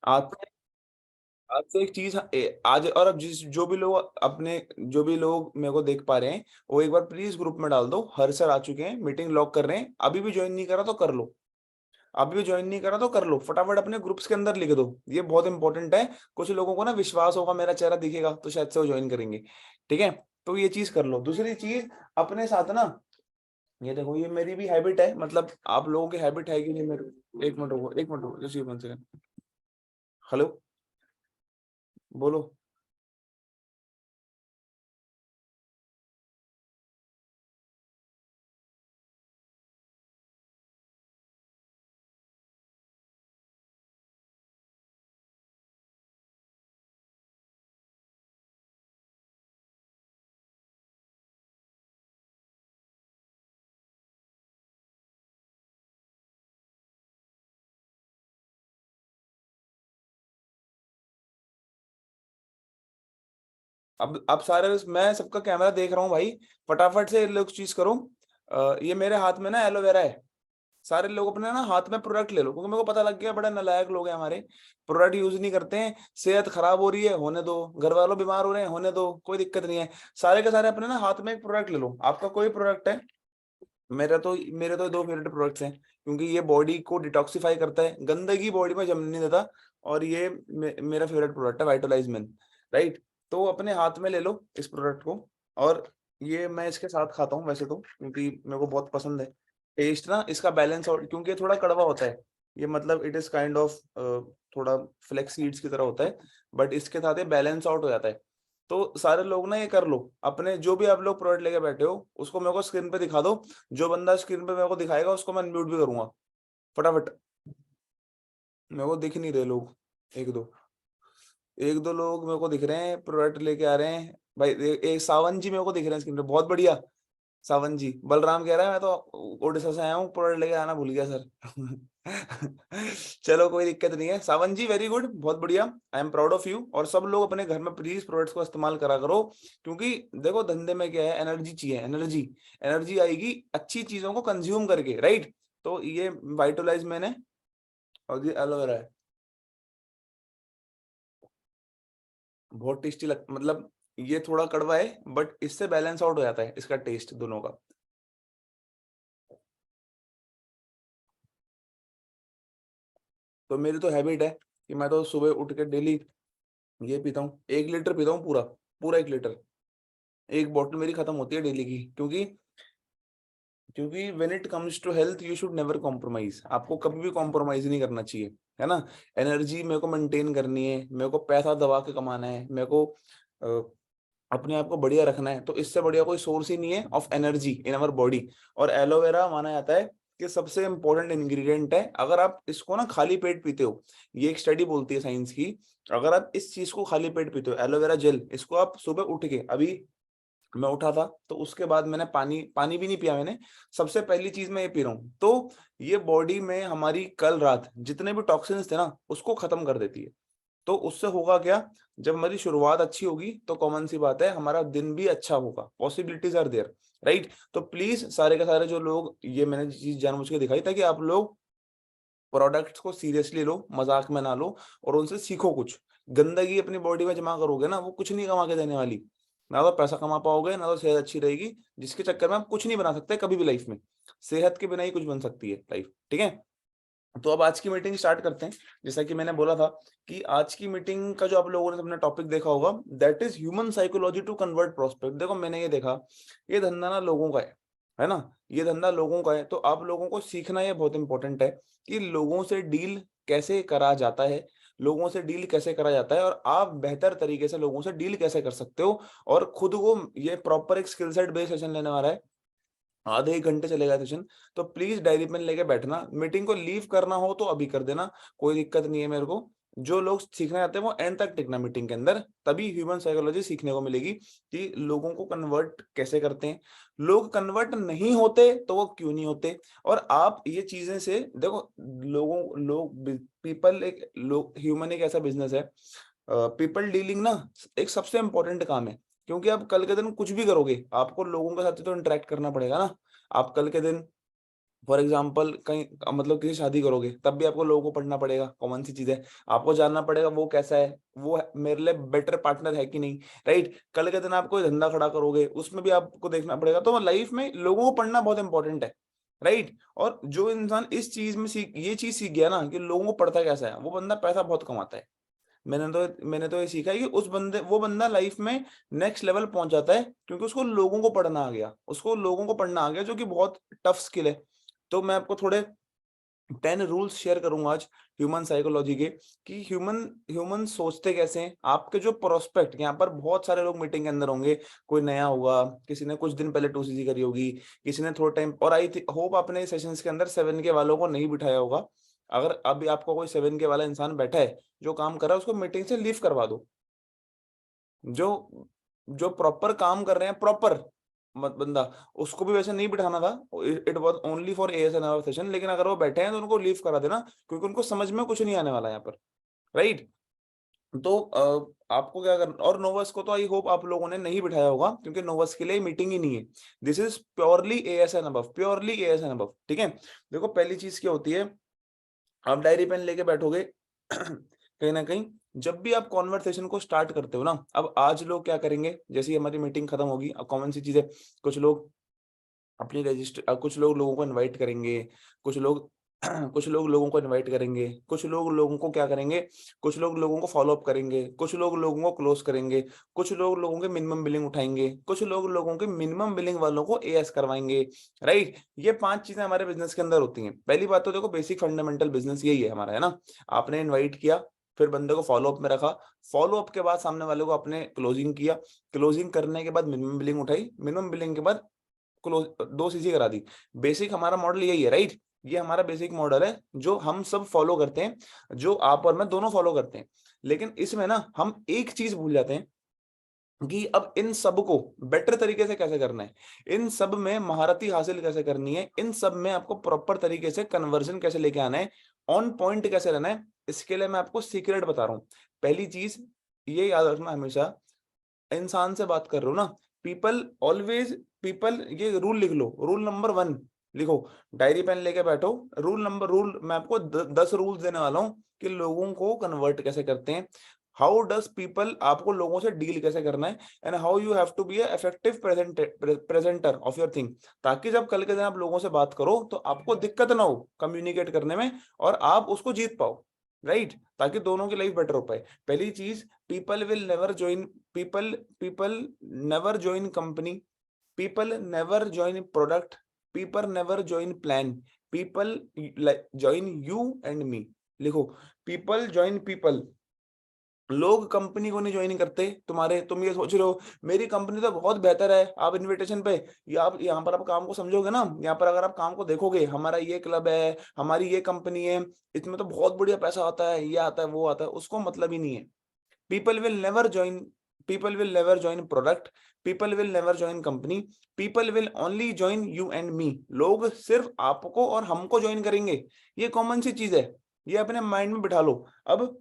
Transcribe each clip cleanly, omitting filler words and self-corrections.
आप आपसे एक चीज आज, और अब जो भी लोग मेरे को देख पा रहे हैं, वो एक बार प्लीज ग्रुप में डाल दो, हर सर आ चुके हैं, मीटिंग लॉक कर रहे हैं, अभी भी ज्वाइन नहीं करा तो कर लो, अभी भी ज्वाइन नहीं करा तो कर लो, फटाफट अपने ग्रुप्स के अंदर लिख दो, ये बहुत इंपॉर्टेंट है। कुछ लोगों को ना विश्वास होगा, मेरा चेहरा दिखेगा तो शायद से वो ज्वाइन करेंगे। ठीक है, तो ये चीज कर लो। दूसरी चीज, अपने साथ ना, ये देखो, ये मेरी भी हैबिट है, मतलब आप लोगों की हैबिट है कि नहीं मेरे, एक मिनट रुको, जस्ट 1 सेकंड। हेलो, बोलो। अब सारे, मैं सबका कैमरा देख रहा हूँ भाई, फटाफट से लोग चीज करो। ये मेरे हाथ में ना एलोवेरा है, सारे लोग अपने ना हाथ में प्रोडक्ट ले लो, क्योंकि मेरे को पता लग गया बड़े नालायक लोग हैं हमारे, प्रोडक्ट यूज नहीं करते हैं। सेहत खराब हो रही है, होने दो, घर वालों बीमार हो रहे हैं, होने दो, कोई दिक्कत नहीं है। सारे के सारे अपने ना हाथ में एक प्रोडक्ट ले लो, आपका कोई प्रोडक्ट है। मेरे तो दो फेवरेट प्रोडक्ट्स हैं, क्योंकि ये बॉडी को डिटॉक्सिफाई करता है, गंदगी बॉडी में जमने नहीं देता, और ये मेरा फेवरेट प्रोडक्ट है, वाइटलाइज मेन। राइट, तो अपने हाथ में ले लो इस प्रोडक्ट को, और ये मैं इसके साथ खाता हूँ वैसे तो, क्योंकि मेरे को बहुत पसंद है। टेस्ट ना इसका बैलेंस आउट, क्योंकि ये थोड़ा कड़वा होता है, ये मतलब इट इज काइंड ऑफ थोड़ा फ्लेक्स सीड्स की तरह होता है, बट इसके साथ ये बैलेंस आउट हो जाता है। तो सारे लोग ना ये कर लो, अपने जो भी आप लोग प्रोडक्ट लेके बैठे हो उसको मेरे को स्क्रीन पे दिखा दो। जो बंदा स्क्रीन पे मेरे को दिखाएगा उसको मैं अनम्यूट भी करूंगा, फटाफट। मेरे को दिख नहीं रहे लोग, एक दो एक दो लोग मेरे को दिख रहे हैं, प्रोडक्ट लेके आ रहे हैं भाई। एक सावन जी मेरे को दिख रहे हैं स्क्रीन पे, बहुत बढ़िया। सावन जी, बलराम कह रहा है मैं तो उड़ीसा से आया हूँ, प्रोडक्ट लेके आना भूल गया सर। चलो कोई दिक्कत नहीं है, सावन जी वेरी गुड, बहुत बढ़िया, I am proud of you. और सब लोग अपने घर में प्लीज प्रोडक्ट्स को इस्तेमाल करा करो, क्योंकि देखो धंधे में क्या है, एनर्जी चाहिए, एनर्जी। एनर्जी आएगी अच्छी चीजों को कंज्यूम करके, राइट। तो ये वाइटलाइज मैंने, और ये एलोवेरा है, बहुत टेस्टी लग, मतलब ये थोड़ा कड़वा है, बट इससे बैलेंस आउट हो जाता है इसका टेस्ट दोनों का। तो मेरी तो हैबिट है कि मैं तो सुबह उठ के डेली ये पीता हूँ, 1 लीटर पीता हूँ पूरा, पूरा 1 लीटर। एक बॉटल मेरी खत्म होती है डेली की, क्योंकि क्योंकि when it comes to health you should never compromise, आपको कभी भी कॉम्प्रोमाइज नहीं करना चाहिए, है ना। एनर्जी मेरे को मेंटेन करनी है, मेरे को पैसा दबा के कमाना है, मेरे को अपने आप को बढ़िया रखना है, तो इससे बढ़िया कोई सोर्स ही नहीं है of energy in our body. और एलोवेरा माना जाता है कि सबसे इंपॉर्टेंट इंग्रेडिएंट है, अगर आप इसको ना खाली पेट पीते हो, ये एक स्टडी बोलती है साइंस की, अगर आप इस चीज को खाली पेट पीते हो, एलोवेरा जेल, इसको आप सुबह उठ के, अभी मैं उठा था तो उसके बाद मैंने पानी पानी भी नहीं पिया मैंने, सबसे पहली चीज मैं ये पी रहा हूँ, तो ये बॉडी में हमारी कल रात जितने भी टॉक्सिन्स थे ना उसको खत्म कर देती है। तो उससे होगा क्या, जब हमारी शुरुआत अच्छी होगी तो कॉमन सी बात है हमारा दिन भी अच्छा होगा, पॉसिबिलिटीज आर देयर, राइट। तो प्लीज सारे के सारे जो लोग, ये मैंने चीज जानबूझ के दिखाई ताकि आप लोग प्रोडक्ट्स को सीरियसली लो, मजाक में ना लो, और उनसे सीखो कुछ। गंदगी अपनी बॉडी में जमा करोगे ना, वो कुछ नहीं कमा के देने वाली, ना तो पैसा कमा पाओगे, ना तो सेहत अच्छी रहेगी, जिसके चक्कर में आप कुछ नहीं बना सकते कभी भी लाइफ में। सेहत के बिना ही कुछ बन सकती है लाइफ, ठीक है। तो अब आज की मीटिंग स्टार्ट करते हैं। जैसा कि मैंने बोला था कि आज की मीटिंग का जो आप लोगों ने अपना टॉपिक देखा होगा, that is human psychology to convert prospect. देखो मैंने ये देखा, ये धंधा ना लोगों का है ना, ये धंधा लोगों का है, तो आप लोगों को सीखना ये बहुत इंपॉर्टेंट है कि लोगों से डील कैसे करा जाता है, लोगों से डील कैसे करा जाता है, और आप बेहतर तरीके से लोगों से डील कैसे कर सकते हो। और खुद को, ये प्रॉपर एक स्किल सेट बेस्ड सेशन लेने वाला है, आधे 1 घंटे चलेगा सेशन। तो प्लीज डायरी पेन लेके बैठना, मीटिंग को लीव करना हो तो अभी कर देना, कोई दिक्कत नहीं है मेरे को। जो लोग सीखना चाहते हैं वो एंड तक टिकना मीटिंग के अंदर, तभी ह्यूमन साइकोलॉजी सीखने को मिलेगी कि लोगों को कन्वर्ट कैसे करते हैं। लोग कन्वर्ट नहीं होते तो वो क्यों नहीं होते, और आप ये चीजें से देखो, लोग पीपल एक लोग ह्यूमन एक ऐसा बिजनेस है, पीपल डीलिंग ना एक सबसे इंपॉर्टेंट काम है, क्योंकि आप कल के दिन कुछ भी करोगे आपको लोगों के साथ तो इंटरेक्ट करना पड़ेगा ना। आप कल के दिन फॉर एग्जाम्पल कहीं मतलब किसी शादी करोगे तब भी आपको लोगों को पढ़ना पड़ेगा, कॉमन सी चीज है। आपको जानना पड़ेगा वो कैसा है, मेरे लिए बेटर पार्टनर है कि नहीं, राइट। कल के दिन आप कोई धंधा खड़ा करोगे उसमें भी आपको देखना पड़ेगा। तो लाइफ में लोगों को पढ़ना बहुत इंपॉर्टेंट है, राइट। और जो इंसान इस चीज में ये चीज सीख गया ना कि लोगों को पढ़ता कैसा है, वो बंदा पैसा बहुत कमाता है। मैंने तो ये सीखा है कि वो बंदा लाइफ में नेक्स्ट लेवल पहुंच जाता है, क्योंकि उसको लोगों को पढ़ना आ गया, उसको लोगों को पढ़ना आ गया, जो कि बहुत टफ स्किल है। तो मैं आपको थोड़े 10 रूल्स शेयर करूंगा आज ह्यूमन साइकोलॉजी के, कि ह्यूमन सोचते कैसे हैं। आपके जो प्रोस्पेक्ट, यहाँ पर बहुत सारे लोग मीटिंग के अंदर होंगे, कोई नया होगा, किसी ने कुछ दिन पहले 2CC करी होगी, किसी ने थोड़ा टाइम, और आई होप आपने सेशंस के अंदर 7K वालों को नहीं बिठाया होगा। अगर अभी आपको कोई 7K वाला इंसान बैठा है जो काम कर रहा है, उसको मीटिंग से लीव करवा दो। जो जो प्रॉपर काम कर रहे हैं, प्रॉपर मत बंदा, उसको भी वैसे नहीं बिठाना था, it was only for ASN session, लेकिन अगर वो बैठे हैं तो उनको लीव करा देना, क्योंकि उनको समझ में कुछ नहीं आने वाला यहाँ पर, राइट। तो आपको क्या करना, और नोवस को तो आई होप आप लोगों ने नहीं बिठाया होगा, क्योंकि नोवस के लिए मीटिंग ही नहीं है। This is purely ASN above, purely ASN above, ठीक है। देखो पहली चीज क्या होती है, आप डायरी पेन लेके बैठोगे कहीं ना कहीं, जब भी आप कॉन्वर्सेशन को स्टार्ट करते हो ना, अब आज लोग क्या करेंगे, जैसे ही हमारी मीटिंग खत्म होगी, अब कॉमन सी चीज है, कुछ लोग अपनी रजिस्टर, कुछ लोग लोगों को इनवाइट करेंगे, कुछ लोग कुछ लोग लोगों को इनवाइट करेंगे, कुछ लोग लोगों को क्या करेंगे, कुछ लोग लोगों को फॉलो अप करेंगे, कुछ लोग लोगों को क्लोज करेंगे, कुछ लोग लोगों के मिनिमम बिलिंग उठाएंगे, कुछ लोग लोगों के मिनिमम बिलिंग वालों को AS करवाएंगे, राइट। ये 5 चीजें हमारे बिजनेस के अंदर होती हैं। पहली बात तो देखो, बेसिक फंडामेंटल बिजनेस यही है हमारा, है ना। आपने इन्वाइट किया, फिर बंदे को फॉलो अप में रखा, फॉलो अप के बाद सामने वाले को आपने क्लोजिंग किया, क्लोजिंग करने के बाद मिनिमम बिलिंग उठाई, मिनिमम बिलिंग के बाद क्लोज 2CC करा दी। बेसिक हमारा मॉडल यही है, राइट। ये हमारा बेसिक मॉडल है जो हम सब फॉलो करते हैं, जो आप और मैं दोनों फॉलो करते हैं। लेकिन इसमें ना हम एक चीज भूल जाते हैं, कि अब इन सब को बेटर तरीके से कैसे करना है, इन सब में महारती हासिल कैसे करनी है, इन सब में आपको प्रॉपर तरीके से कन्वर्जन कैसे लेके आना है, ऑन पॉइंट कैसे रहना है, इसके लिए मैं आपको सीक्रेट बता रहा हूँ। पहली चीज ये याद रखना हमेशा, इंसान से बात कर रहे हो ना, पीपल ऑलवेज, पीपल, ये रूल लिख लो, रूल नंबर 1 लिखो, डायरी पेन लेके बैठो। रूल मैं आपको 10 रूल्स देने वाला हूँ कि लोगों को कन्वर्ट कैसे करते हैं, हाउ डज पीपल, आपको लोगों से डील कैसे करना है, and how you have to be effective presenter of your thing, ताकि जब कल के दिन आप लोगों से बात करो तो आपको दिक्कत ना हो कम्युनिकेट करने में, और आप उसको जीत पाओ, राइट, ताकि दोनों की लाइफ बेटर हो पाए। पहली चीज, people will never join, people never join company, people never join product, people never join plan, people join you and me। लिखो, people join people, लोग कंपनी को नहीं ज्वाइन करते तुम्हारे। तुम ये सोच रहे हो मेरी कंपनी तो बहुत बेहतर है, आप इनविटेशन पे, या आप यहाँ पर आप काम को समझोगे ना, यहाँ पर अगर आप काम को देखोगे, हमारा ये क्लब है, हमारी ये कंपनी है, इसमें तो बहुत बढ़िया पैसा आता है, ये आता है वो आता है, उसको मतलब ही नहीं है। people will never join people will never join product, people will never join company, people will only join you and me। लोग सिर्फ आपको और हमको ज्वाइन करेंगे, ये कॉमन सी चीज है, ये अपने माइंड में बिठा लो। अब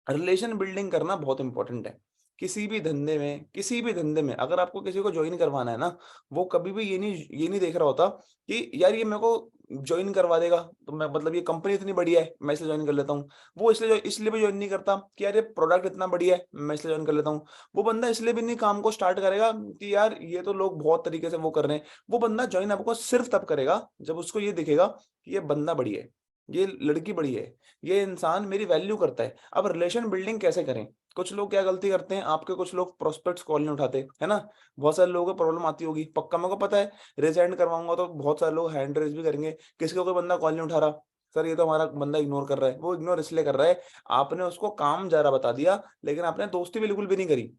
रिलेशन बिल्डिंग करना बहुत इंपॉर्टेंट है। किसी भी धंधे में अगर आपको किसी को ज्वाइन करवाना है ना, वो कभी भी ये नहीं देख रहा होता कि यार ये मेरे को ज्वाइन करवा देगा तो मैं, मतलब ये कंपनी इतनी बढ़िया है मैं इसलिए ज्वाइन कर लेता हूँ। वो इसलिए भी ज्वाइन नहीं करता कि यार ये प्रोडक्ट इतना बढ़िया है मैं इसलिए ज्वाइन कर लेता हूँ। वो बंदा इसलिए भी नहीं काम को स्टार्ट करेगा कि यार ये तो लोग बहुत तरीके से वो कर रहे हैं। वो बंदा ज्वाइन आपको सिर्फ तब करेगा जब उसको ये दिखेगा कि ये बंदा बढ़िया है, ये लड़की बढ़िया है, ये इंसान मेरी वैल्यू करता है। अब रिलेशन बिल्डिंग कैसे करें? कुछ लोग क्या गलती करते हैं, आपके कुछ लोग प्रोस्पेक्ट्स कॉल नहीं उठाते, है ना। बहुत सारे लोगों को प्रॉब्लम आती होगी, पक्का मेरे को पता है। रेज हैंड करवाऊंगा तो बहुत सारे लोग हैंड रेज भी करेंगे, किसी को कोई बंदा कॉल नहीं उठा रहा, सर ये तो हमारा बंदा इग्नोर कर रहा है। वो इग्नोर इसलिए कर रहा है, आपने उसको काम जरा बता दिया, लेकिन आपने दोस्ती बिल्कुल भी नहीं करी,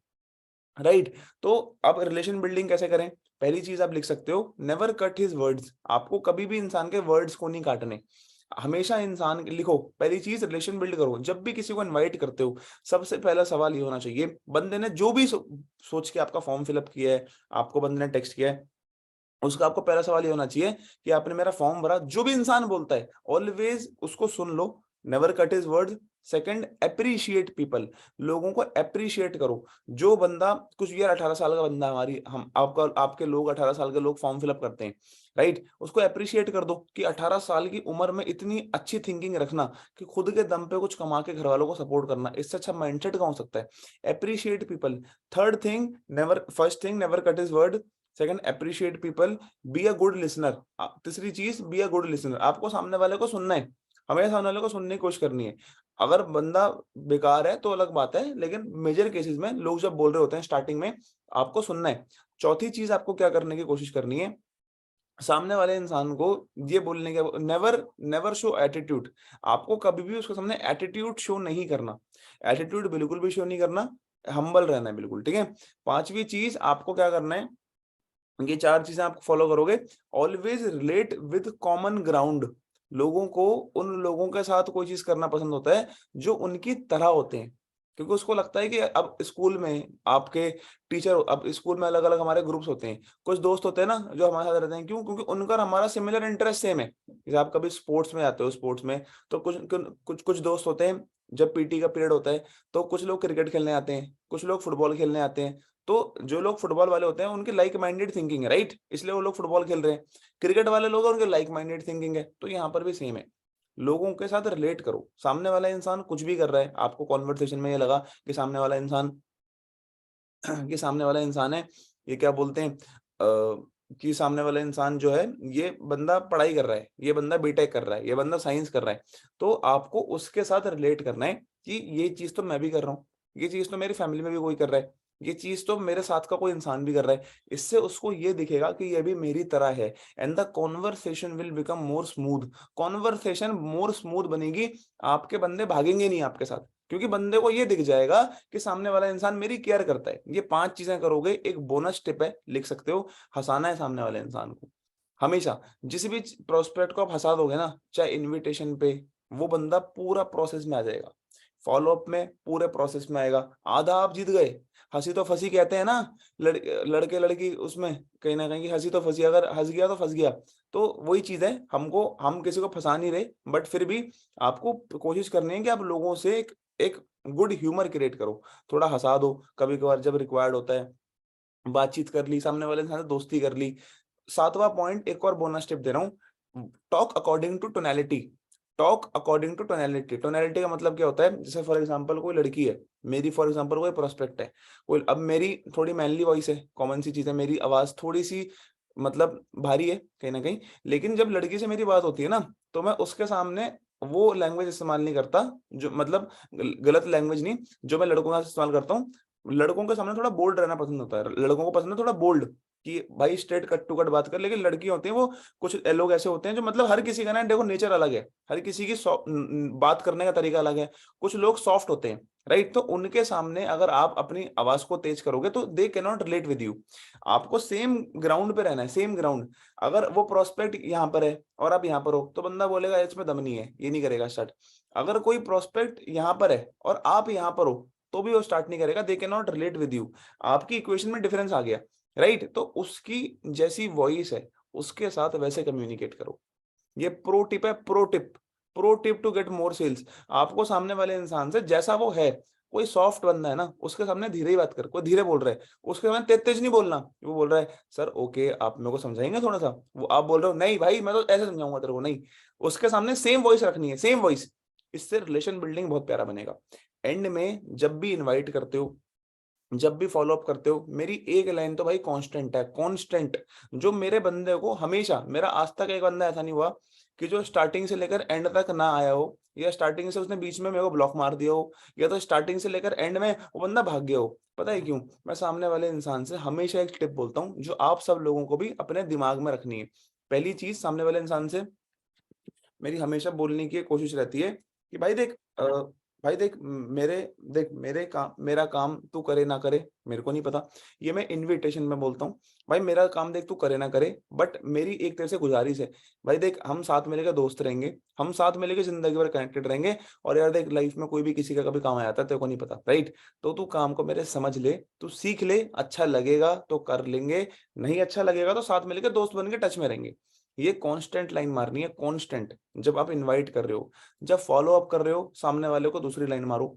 राइट। तो अब रिलेशन बिल्डिंग कैसे करें? पहली चीज आप लिख सकते हो, नेवर कट हिज वर्ड्स। आपको कभी भी इंसान के वर्ड्स को नहीं काटने, हमेशा इंसान लिखो। पहली चीज, रिलेशन बिल्ड करो, जब भी किसी को इनवाइट करते हो, सबसे पहला सवाल ये होना चाहिए, बंदे ने जो भी सोच के आपका फॉर्म फिलअप किया है, आपको बंदे ने टेक्स्ट किया है, उसका आपको पहला सवाल ये होना चाहिए कि आपने मेरा फॉर्म भरा। जो भी इंसान बोलता है ऑलवेज उसको सुन लो, never cut his words. Second, appreciate people, लोगों को अप्रिशिएट करो। जो बंदा कुछ यार 18 साल का बंदा, हमारी हम आपका आपके लोग 18 साल के लोग फॉर्म फिलअप करते हैं, राइट, उसको अप्रिशिएट कर दो कि 18 साल की उम्र में इतनी अच्छी थिंकिंग रखना कि खुद के दम पे कुछ कमा के घर वालों को सपोर्ट करना, इससे अच्छा माइंडसेट कहाँ हो सकता है। Appreciate people. Third thing, never, first thing never cut his word, second appreciate people, be a good listener. तीसरी चीज, बी अ गुड लिसनर, आपको सामने वाले को सुनना है, हमें सामने वाले को सुनने की कोशिश करनी है। अगर बंदा बेकार है तो अलग बात है, लेकिन मेजर केसेस में लोग जब बोल रहे होते हैं स्टार्टिंग में, आपको सुनना है। चौथी चीज आपको क्या करने की कोशिश करनी है, सामने वाले इंसान को ये बोलने के, नेवर नेवर शो एटीट्यूड, आपको कभी भी उसके सामने एटीट्यूड शो नहीं करना, एटीट्यूड बिल्कुल भी शो नहीं करना, हम्बल रहना है बिल्कुल, ठीक है। पांचवी चीज आपको क्या करना है, ये चार चीजें आप फॉलो करोगे, always relate with common ground, लोगों को उन लोगों के साथ कोई चीज करना पसंद होता है जो उनकी तरह होते हैं, क्योंकि उसको लगता है कि अब स्कूल में आपके टीचर, अब स्कूल में अलग अलग हमारे ग्रुप्स होते हैं, कुछ दोस्त होते हैं ना जो हमारे साथ रहते हैं, क्यों, क्योंकि उनका और हमारा सिमिलर इंटरेस्ट सेम है। जैसे आप कभी स्पोर्ट्स में आते हो, स्पोर्ट्स में तो कुछ कुछ कुछ दोस्त होते हैं, जब पीटी का पीरियड होता है तो कुछ लोग क्रिकेट खेलने आते हैं, कुछ लोग फुटबॉल खेलने आते हैं, तो जो लोग फुटबॉल वाले होते हैं उनकी लाइक माइंडेड थिंकिंग है, राइट, इसलिए वो लोग फुटबॉल खेल रहे हैं। क्रिकेट वाले लोग हैं, उनके लाइक माइंडेड थिंकिंग है, तो यहाँ पर भी सेम है। लोगों के साथ रिलेट करो, सामने वाला इंसान कुछ भी कर रहा है, आपको कॉन्वर्सेशन में ये लगा कि सामने वाला इंसान कि सामने वाला इंसान है, ये क्या बोलते हैं कि सामने वाला इंसान जो है, ये बंदा पढ़ाई कर रहा है, ये बंदा बीटेक कर रहा है, ये बंदा साइंस कर रहा है, तो आपको उसके साथ रिलेट करना है कि ये चीज तो मैं भी कर रहा हूँ, ये चीज तो मेरी फैमिली में भी कोई कर रहा है, ये चीज तो मेरे साथ का कोई इंसान भी कर रहा है, इससे उसको ये दिखेगा कि ये भी मेरी तरह है, and the conversation will become more smooth, conversation more smooth बनेगी, आपके बंदे भागेंगे नहीं आपके साथ, क्योंकि बंदे को ये दिख जाएगा कि सामने वाला इंसान मेरी केयर करता है। ये 5 चीजें करोगे, एक बोनस टिप है, लिख सकते हो, हँसाना है सामने वाले इंसान को। हमेशा जिस भी प्रोस्पेक्ट को आप हँसा दोगे ना, चाहे इनविटेशन पे, वो बंदा पूरा प्रोसेस में आ जाएगा। फॉलो अप में पूरे प्रोसेस में आएगा, आधा आप जीत गए। हँसी तो फंसी कहते हैं ना, लड़के लड़की उसमें कहीं न कहीं हँसी तो फंसी, अगर हँस गया तो फँस गया। तो वही चीज़ है, हम किसी को फँसा नहीं रहे, बट फिर भी आपको कोशिश करनी है कि आप लोगों से एक एक गुड ह्यूमर क्रिएट करो, थोड़ा हँसा दो, कभी-कभार जब रिक्वायर्ड होता है, बातचीत कर ली, सामने वाले इंसान से दोस्ती कर ली। 7वां पॉइंट एक और बोनस टिप दे रहा हूँ, talk according to tonality, talk according to tonality. Tonality का मतलब क्या होता है, जैसे फॉर एग्जांपल कोई लड़की है, मेरी फॉर एग्जांपल कोई प्रोस्पेक्ट है, कोई, अब मेरी थोड़ी मैनली वॉइस है, कॉमन सी चीज़ है, मेरी आवाज़ थोड़ी-सी मतलब भारी है कहीं न कहीं, लेकिन जब लड़की से मेरी बात होती है ना, तो मैं उसके सामने वो लैंग्वेज इस्तेमाल नहीं करता, जो मतलब गलत लैंग्वेज नहीं, जो मैं लड़कों के साथ इस्तेमाल करता हूँ। लड़कों के सामने थोड़ा बोल्ड रहना पसंद होता है, लड़कों को पसंद है थोड़ा बोल्ड, कि भाई स्ट्रेट कट टू कट बात कर, लेकिन लड़की होती हैं वो, कुछ लोग ऐसे होते हैं जो मतलब हर किसी का ना देखो नेचर अलग है, हर किसी की बात करने का तरीका अलग है, कुछ लोग सॉफ्ट होते हैं, राइट, तो उनके सामने अगर आप अपनी आवाज को तेज करोगे तो they can not relate with you. आपको सेम ग्राउंड पे रहना है, सेम ग्राउंड। अगर वो प्रोस्पेक्ट यहाँ पर है और आप यहाँ पर हो, तो बंदा बोलेगा इसमें दम नहीं है, ये नहीं करेगा स्टार्ट। अगर कोई प्रोस्पेक्ट यहाँ पर है और आप यहाँ पर हो, तो भी वो स्टार्ट नहीं करेगा, they can not relate with you. आपकी इक्वेशन में डिफरेंस आ गया, राइट, तो उसकी जैसी वॉइस है, उसके साथ वैसे कम्युनिकेट करो। ये प्रो टिप है, pro tip to get more sales. आपको सामने वाले इंसान से जैसा वो है, कोई सॉफ्ट बंदा है ना, उसके सामने धीरे ही बात कर, कोई धीरे बोल रहा है, उसके सामने तेज तेज नहीं बोलना। वो बोल रहा है सर ओके, आप मेरे को समझाएंगे थोड़ा सा, वो आप बोल रहे हो नहीं भाई मैं तो ऐसे समझाऊंगा तेरे को, नहीं, उसके सामने सेम वॉइस रखनी है, सेम वॉइस। इससे रिलेशन बिल्डिंग बहुत प्यारा बनेगा। एंड में जब भी इनवाइट करते हो, जब भी फॉलो अप करते हो, मेरी एक लाइन तो भाई कांस्टेंट है, कांस्टेंट, जो मेरे बंदे को हमेशा, मेरा आज तक एक बंदा ऐसा नहीं हुआ कि जो स्टार्टिंग से लेकर एंड तक ना आया हो, या स्टार्टिंग से उसने बीच में मेरे को ब्लॉक मार दिया हो, या तो स्टार्टिंग से लेकर एंड में वो बंदा भाग गया हो। पता है क्यों? मैं सामने वाले इंसान से हमेशा एक टिप बोलता हूँ, जो आप सब लोगों को भी अपने दिमाग में रखनी है। पहली चीज, सामने वाले इंसान से मेरी हमेशा बोलने की कोशिश रहती है कि भाई देख मेरे काम, मेरा काम तू करे ना करे मेरे को नहीं पता, ये मैं इनविटेशन में बोलता हूँ। भाई मेरा काम देख तू करे ना करे, बट मेरी एक तरह से गुजारिश है, भाई देख हम साथ मिलकर दोस्त रहेंगे, हम साथ मिलकर जिंदगी भर कनेक्टेड रहेंगे, और यार देख लाइफ में कोई भी किसी का कभी काम आ जाता है तेरे को नहीं पता, राइट, तो तू काम को मेरे समझ ले, तू सीख ले, अच्छा लगेगा तो कर लेंगे, नहीं अच्छा लगेगा तो साथ मिलकर दोस्त बन के टच में रहेंगे। ये कांस्टेंट लाइन मारनी है, कांस्टेंट। जब आप इनवाइट कर रहे हो, जब फॉलो अप कर रहे हो, सामने वाले को दूसरी लाइन मारो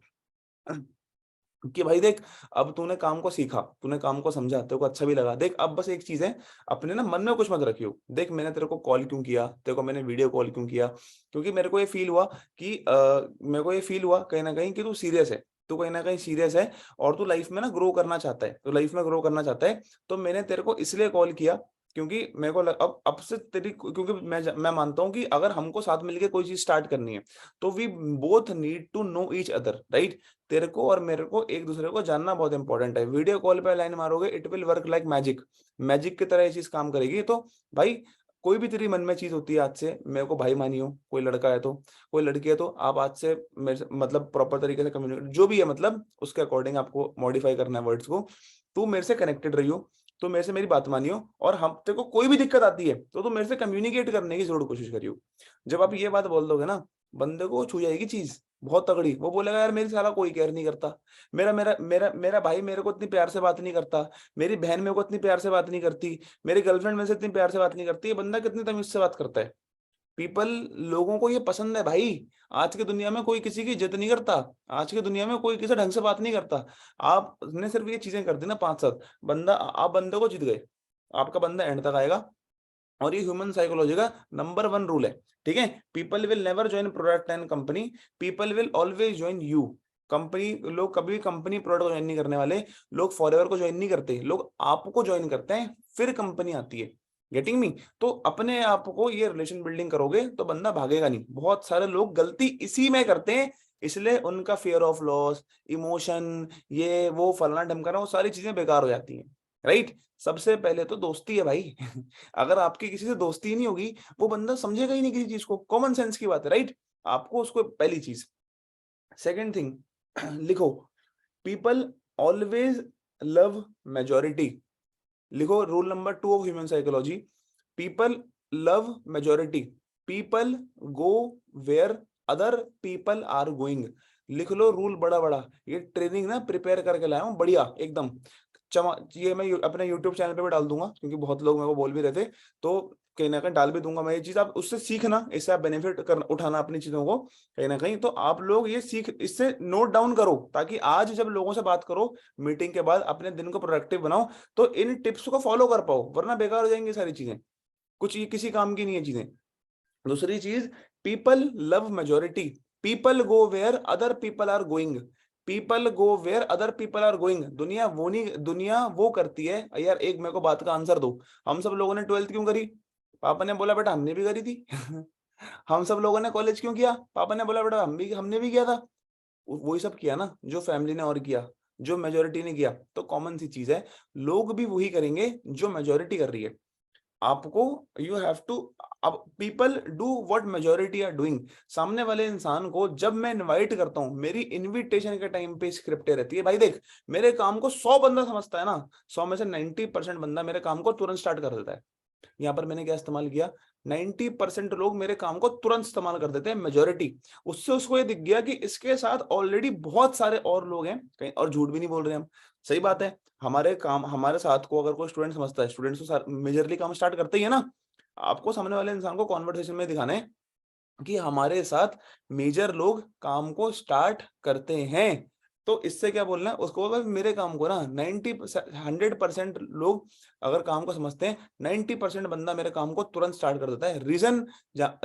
कि भाई देख, अब तूने काम को सीखा, तूने काम को समझा, तेरे को अच्छा भी लगा, देख अब बस एक चीज है, अपने ना मन में कुछ मत रखियो। देख मैंने तेरे को कॉल क्यों किया, तेरे को मैंने वीडियो कॉल क्यों किया, क्योंकि मेरे को ये फील हुआ कि मेरे को ये फील हुआ कहीं ना कहीं कि तू सीरियस है, तू कहीं ना कहीं सीरियस है, और तू लाइफ में ना ग्रो करना चाहता है, तो लाइफ में ग्रो करना चाहता है। तो मैंने तेरे को इसलिए कॉल किया क्योंकि मेरे को अब से तेरी, क्योंकि मैं मानता हूँ कि अगर हमको साथ मिलके कोई चीज स्टार्ट करनी है, तो we both need to know each other, right. तेरे को और मेरे को एक दूसरे को जानना बहुत इंपॉर्टेंट है। वीडियो कॉल पे लाइन मारोगे, it will work like magic, magic की तरह ये चीज काम करेगी। तो भाई कोई भी तेरी मन में चीज होती है, आज से मेरे को भाई मानियो, कोई लड़का है तो, कोई लड़की है तो, आप आज से मेरे से मतलब प्रॉपर तरीके से कम्युनिकेट जो भी है, मतलब उसके अकॉर्डिंग आपको मॉडिफाई करना है वर्ड्स को। तू मेरे से कनेक्टेड रहियो, तो मेरे से मेरी बात मानियो, और हम तेरे को कोई भी दिक्कत आती है तो मेरे से कम्युनिकेट करने की जरूर कोशिश करियो। जब आप ये बात बोल दोगे ना, बंदे को छू जाएगी चीज बहुत तगड़ी। वो बोलेगा यार मेरी साला कोई केयर नहीं करता, मेरा मेरा मेरा मेरा भाई मेरे को इतनी प्यार से बात नहीं करता, मेरी बहन मेरे को इतनी प्यार से बात नहीं करती, मेरी गर्लफ्रेंड मेरे से इतनी प्यार से बात नहीं करती, ये बंदा कितनी तमीज से बात करता है। पीपल, लोगों को ये पसंद है भाई। आज की दुनिया में कोई किसी की इज्जत नहीं करता, आज की दुनिया में कोई किसी ढंग से बात नहीं करता। आपने सिर्फ ये चीजें कर दी ना 5-7, बंदा, आप बंदे को जीत गए, आपका बंदा एंड तक आएगा। और ये ह्यूमन साइकोलॉजी का नंबर 1 रूल है, ठीक है। People will never join product and company, people will always join you. Company, लोग कभी कंपनी प्रोडक्ट ज्वाइन नहीं करने वाले, लोग फॉरएवर को ज्वाइन नहीं करते, लोग आपको ज्वाइन करते हैं, फिर कंपनी आती है। Getting me? तो अपने आप को ये रिलेशन बिल्डिंग करोगे तो बंदा भागेगा नहीं। बहुत सारे लोग गलती इसी में करते हैं, इसलिए उनका फियर ऑफ लॉस, इमोशन, ये वो फलाना ढमकाना, वो सारी चीजें बेकार हो जाती हैं, राइट। सबसे पहले तो दोस्ती है भाई अगर आपकी किसी से दोस्ती ही नहीं होगी, वो बंदा समझेगा ही नहीं किसी चीज को, कॉमन सेंस की बात है, राइट। आपको उसको, पहली चीज। सेकंड थिंग लिखो, पीपल ऑलवेज लव मेजोरिटी। लिखो rule number 2 of human psychology, people love majority, people go where other people are going. लिख लो रूल बड़ा बड़ा, ये ट्रेनिंग ना प्रिपेयर करके लाया हूँ बढ़िया एकदम। ये मैं अपने यूट्यूब चैनल पे भी डाल दूंगा, क्योंकि बहुत लोग मेरे को बोल भी रहे थे, तो कहीं ना कहीं डाल भी दूंगा मैं ये चीज। आप उससे सीखना, इससे आप बेनिफिट कर उठाना अपनी चीजों को कहीं ना कहीं। तो आप लोग ये सीख, इससे नोट डाउन करो, ताकि आज जब लोगों से बात करो मीटिंग के बाद, अपने दिन को प्रोडक्टिव बनाओ, तो इन टिप्स को फॉलो कर पाओ, वरना बेकार हो जाएंगी सारी चीजें, कुछ ये किसी काम की नहीं है चीजें। दूसरी चीज, people love majority, people go where other people are going, people go where other people are going. दुनिया वो नहीं, दुनिया वो करती है यार। एक मेरे को बात का आंसर दो, हम सब लोगों ने 12th क्यों करी? पापा ने बोला बेटा हमने भी करी थी हम सब लोगों ने कॉलेज क्यों किया? पापा ने बोला बेटा हमने भी किया था। वही सब किया ना जो फैमिली ने और किया, जो मेजोरिटी ने किया। तो कॉमन सी चीज है, लोग भी वही करेंगे जो मेजोरिटी कर रही है। आपको, यू हैव टू, अब people do what majority are doing. सामने वाले इंसान को जब मैं इनवाइट करता हूं, मेरी इनविटेशन के टाइम पे स्क्रिप्ट रहती है, भाई देख मेरे काम को 100 बंदा समझता है ना, 100 में से 90% बंदा मेरे काम को तुरंत स्टार्ट कर देता है। यहाँ पर मैंने क्या इस्तेमाल किया, 90% लोग मेरे काम को तुरंत इस्तेमाल कर देते हैं, मेजोरिटी। उससे उसको ये दिख गया कि इसके साथ ऑलरेडी बहुत सारे और लोग हैं कहीं, और झूठ भी नहीं बोल रहे हम, सही बात है। हमारे काम, हमारे साथ को अगर कोई स्टूडेंट समझता है, स्टूडेंट्स तो मेजरली काम स्टार्ट करते ही है ना। आपको सामने वाले इंसान को कॉन्वर्सेशन में दिखाना है कि हमारे साथ मेजर लोग काम को स्टार्ट करते हैं। तो इससे क्या बोलना है उसको, अगर मेरे काम को ना 100% लोग अगर काम को समझते हैं, 90% बंदा मेरे काम को तुरंत स्टार्ट कर देता है।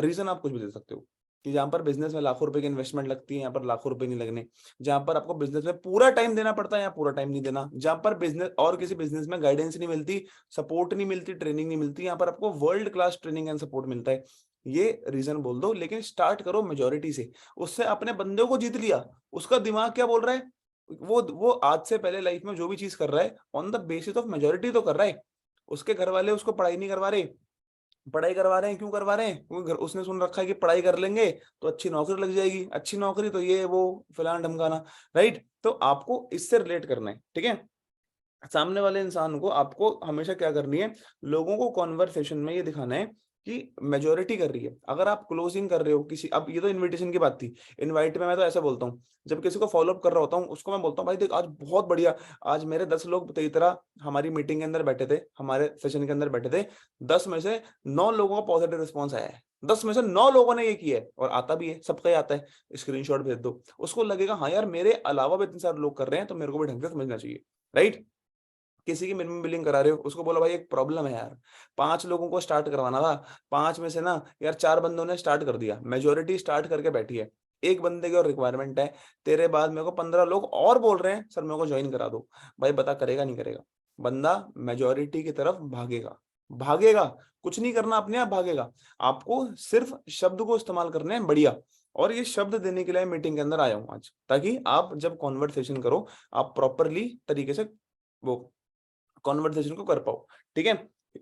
रीजन आप कुछ भी दे सकते हो कि जहां पर बिजनेस में लाखों रुपए की इन्वेस्टमेंट लगती है, यहाँ पर लाखों रुपए नहीं लगने। जहां पर आपको बिजनेस में पूरा टाइम देना पड़ता है, यहाँ पूरा टाइम नहीं देना। जहां पर बिजनेस और किसी बिजनेस में गाइडेंस नहीं मिलती, सपोर्ट नहीं मिलती, ट्रेनिंग नहीं मिलती, यहाँ पर आपको world class training and support मिलता है। ये रीजन बोल दो, लेकिन स्टार्ट करो मेजोरिटी से। उससे अपने बंदे को जीत लिया, उसका दिमाग क्या बोल रहा है, वो आज से पहले लाइफ में जो भी चीज कर रहा है on the basis of majority तो कर रहा है। उसके घर वाले उसको पढ़ाई नहीं करवा रहे, पढ़ाई करवा रहे हैं, क्यों करवा रहे हैं? क्योंकि उसने सुन रखा है कि पढ़ाई कर लेंगे तो अच्छी नौकरी लग जाएगी, अच्छी नौकरी तो ये वो फलाना ढमकाना, राइट। तो आपको इससे रिलेट करना है, ठीक है। सामने वाले इंसान को आपको हमेशा क्या करनी है, लोगों को कॉन्वर्सेशन में ये दिखाना है कि मेजोरिटी कर रही है। अगर आप क्लोजिंग कर रहे हो किसी, अब ये तो इनविटेशन की बात थी, इनवाइट में मैं तो ऐसा बोलता हूँ, जब किसी को फॉलो अप कर रहा होता हूँ उसको मैं बोलता हूँ भाई देख आज बहुत बढ़िया, आज मेरे 10 लोग तेरी तरह हमारी मीटिंग के अंदर बैठे थे, हमारे सेशन के अंदर बैठे थे, 10 में से 9 लोगों का पॉजिटिव रिस्पॉन्स आया है, 10 में से 9 लोगों ने ये किया है, और आता भी है, सबका ही आता है, स्क्रीनशॉट भेज दो। उसको लगेगा हाँ यार मेरे अलावा भी इतने सारे लोग कर रहे हैं तो मेरे को भी ढंग से समझना चाहिए, राइट। किसी की मिनिमम बिलिंग करा रहे हो, उसको बोलो भाई एक प्रॉब्लम है यार, 5 लोगों को स्टार्ट करवाना था, 5 में से ना यार 4 बंदों ने स्टार्ट कर दिया, मेजोरिटी स्टार्ट करके बैठी है, एक बंदे की और रिक्वायरमेंट है, तेरे बाद मेरे को 15 लोग और बोल रहे हैं सर मेरे को ज्वाइन करा दो, भाई बता करेगा नहीं करेगा? बंदा मेजोरिटी की तरफ भागेगा, भागेगा, कुछ नहीं करना, अपने आप भागेगा। आपको सिर्फ शब्द को इस्तेमाल करने हैं बढ़िया, और ये शब्द देने के लिए मीटिंग के अंदर आया हूं आज, ताकि आप जब कॉन्वर्सेशन करो आप प्रॉपरली तरीके से वो कॉन्वर्सेशन को कर पाओ, ठीक है।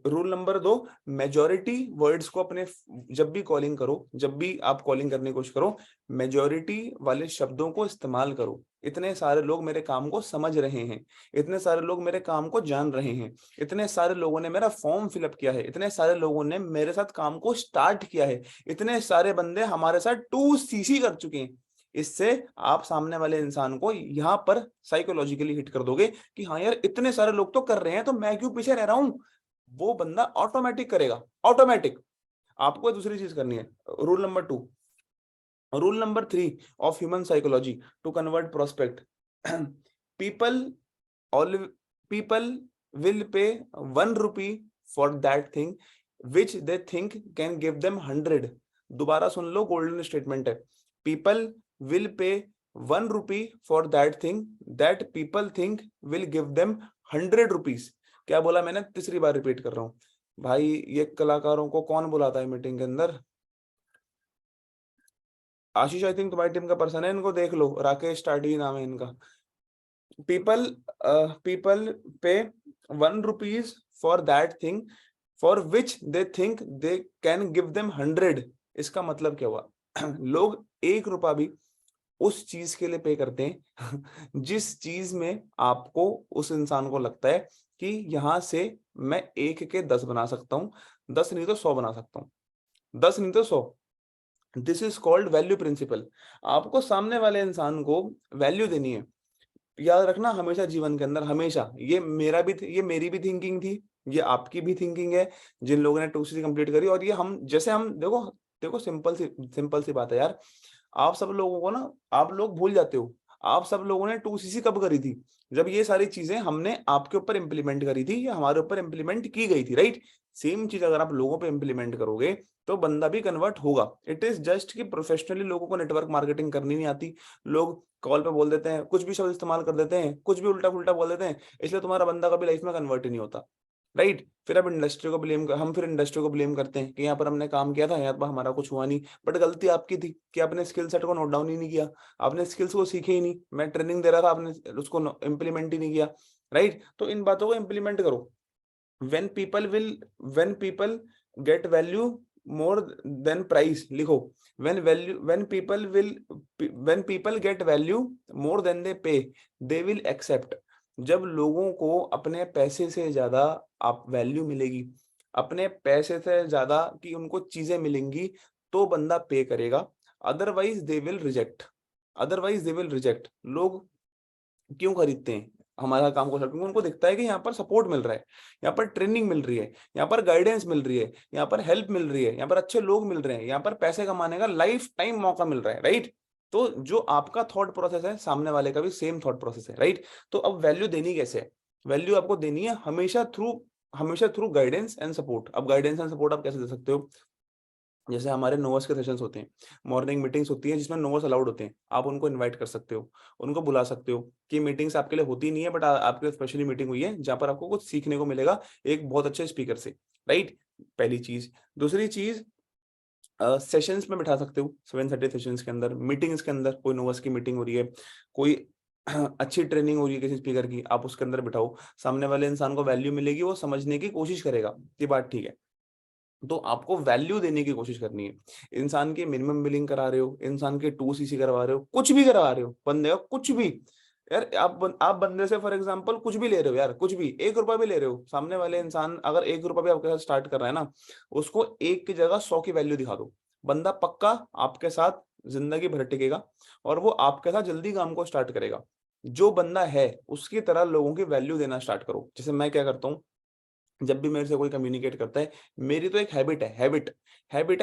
रूल नंबर 2, मेजोरिटी वर्ड्स को अपने, जब भी कॉलिंग करो, जब भी आप कॉलिंग करने की कोशिश करो, मेजोरिटी वाले शब्दों को इस्तेमाल करो। इतने सारे लोग मेरे काम को समझ रहे हैं, इतने सारे लोग मेरे काम को जान रहे हैं, इतने सारे लोगों ने मेरा फॉर्म फिलअप किया है, इतने सारे लोगों ने मेरे साथ काम को स्टार्ट किया है, इतने सारे बंदे हमारे साथ 2CC कर चुके हैं। इससे आप सामने वाले इंसान को यहाँ पर साइकोलॉजिकली हिट कर दोगे कि हाँ यार इतने सारे लोग तो कर रहे हैं तो मैं क्यों पीछे रह रहा हूं, वो बंदा ऑटोमेटिक करेगा, ऑटोमेटिक। आपको दूसरी चीज करनी है, rule number 2, rule number 3 of human psychology to convert prospect. People all people will pay 1 rupee for that thing which they think can give them 100। दोबारा सुन लो, गोल्डन स्टेटमेंट है, people will pay 1 rupee for that thing that people think will give them 100 rupees. क्या बोला मैंने, तीसरी बार repeat कर रहा हूं भाई, ये कलाकारों को कौन बुलाता है मीटिंग के अंदर? आशीष, आई थिंक तुम्हारी टीम का पर्सन है, इनको देख लो, राकेश टाटी नाम है इनका। पीपल पीपल पे 1 rupees for that thing for which they think they can give them 100। इसका मतलब क्या हुआ? लोग 1 रुपया भी उस चीज के लिए पे करते हैं जिस चीज में आपको, उस इंसान को लगता है कि यहां से मैं 1 के 10 बना सकता हूँ, 10 नहीं तो 100 बना सकता हूँ, 10 नहीं तो 100। This is called value principle. आपको सामने वाले इंसान को वैल्यू देनी है, याद रखना हमेशा जीवन के अंदर, हमेशा। ये मेरी भी थिंकिंग थी, ये आपकी भी थिंकिंग है जिन लोगों ने 2C कंप्लीट करी, और ये हम जैसे हम देखो, देखो सिंपल सी बात है यार, आप सब लोगों को ना, आप लोग भूल जाते हो, आप सब लोगों ने 2CC कब करी थी? जब ये सारी चीजें हमने आपके ऊपर इंप्लीमेंट करी थी या हमारे ऊपर इंप्लीमेंट की गई थी, राइट। सेम चीज अगर आप लोगों पे इंप्लीमेंट करोगे तो बंदा भी कन्वर्ट होगा। इट इज जस्ट कि प्रोफेशनली लोगों को नेटवर्क मार्केटिंग करनी नहीं आती, लोग कॉल पे बोल देते हैं, कुछ भी शब्द इस्तेमाल कर देते हैं, कुछ भी उल्टा पुल्टा बोल देते हैं, इसलिए तुम्हारा बंदा कभी लाइफ में कन्वर्ट ही नहीं होता, राइट। फिर अब इंडस्ट्री को ब्लेम हम फिर इंडस्ट्री को ब्लेम करते हैं कि यहाँ पर हमने काम किया था, यहाँ पर हमारा कुछ हुआ नहीं, बट गलती आपकी थी कि आपने स्किल सेट को नोट डाउन ही नहीं किया, आपने स्किल्स को सीखे ही नहीं, मैं ट्रेनिंग दे रहा था आपने उसको इम्प्लीमेंट ही नहीं किया, राइट। तो इन बातों को इम्प्लीमेंट करो। when people will when people get value more than price, लिखो, when people get value more than they pay they will accept। जब लोगों को अपने पैसे से ज्यादा आप वैल्यू मिलेगी, अपने पैसे से ज्यादा कि उनको चीजें मिलेंगी, तो बंदा पे करेगा, otherwise they will reject, otherwise they will reject. लोग क्यों खरीदते हैं हमारा काम को? क्योंकि उनको दिखता है कि यहाँ पर सपोर्ट मिल रहा है, यहाँ पर ट्रेनिंग मिल रही है, यहाँ पर गाइडेंस मिल रही है, यहाँ पर हेल्प मिल रही है, यहाँ पर अच्छे लोग मिल रहे हैं, यहाँ पर पैसे कमाने का लाइफ टाइम मौका मिल रहा है, राइट। तो जो आपका थॉट प्रोसेस है सामने वाले का भी सेम थॉट प्रोसेस है, राइट। तो अब वैल्यू देनी कैसे है? वैल्यू आपको देनी है हमेशा थ्रू गाइडेंस एंड सपोर्ट। अब गाइडेंस एंड सपोर्ट आप कैसे दे सकते हो? जैसे हमारे नोवर्स के सेशंस होते हैं, मॉर्निंग मीटिंग्स होती हैं जिसमें नोवर्स अलाउड होते हैं, आप उनको इनवाइट कर सकते हो, उनको बुला सकते हो कि मीटिंग्स आपके लिए होती नहीं है बट आपके लिए स्पेशली मीटिंग हुई है जहां पर आपको कुछ सीखने को मिलेगा एक बहुत अच्छे स्पीकर से, राइट। पहली चीज। दूसरी चीज, सेशंस में बिठा सकते हो, 7:30 सेशंस के अंदर, मीटिंग्स के अंदर, कोई नोवर्स की मीटिंग हो रही है, कोई अच्छी ट्रेनिंग हो रही है किसी स्पीकर की, आप उसके अंदर बिठाओ, सामने वाले इंसान को वैल्यू मिलेगी, वो समझने की कोशिश करेगा कि बात ठीक है। तो आपको वैल्यू देने की कोशिश करनी है। इंसान की मिनिमम बिलिंग करा रहे हो, इंसान के 2CC करवा रहे हो, कुछ भी करवा रहे हो, बंदे का कुछ भी, यार आप बंदे से फॉर एग्जांपल कुछ भी ले रहे हो यार, कुछ भी 1 रुपया भी ले रहे हो, सामने वाले इंसान अगर 1 रुपया भी आपके साथ स्टार्ट कर रहा है ना, उसको 1 की जगह 100 की वैल्यू दिखा दो, बंदा पक्का आपके साथ जिंदगी भर टिकेगा और वो आपके साथ जल्दी काम को स्टार्ट करेगा। जो बंदा है उसकी तरह लोगों की वैल्यू देना स्टार्ट करो। जैसे मैं क्या करता हूँ, जब भी मेरे से कोई कम्युनिकेट करता है, मेरी तो एक हैबिट है,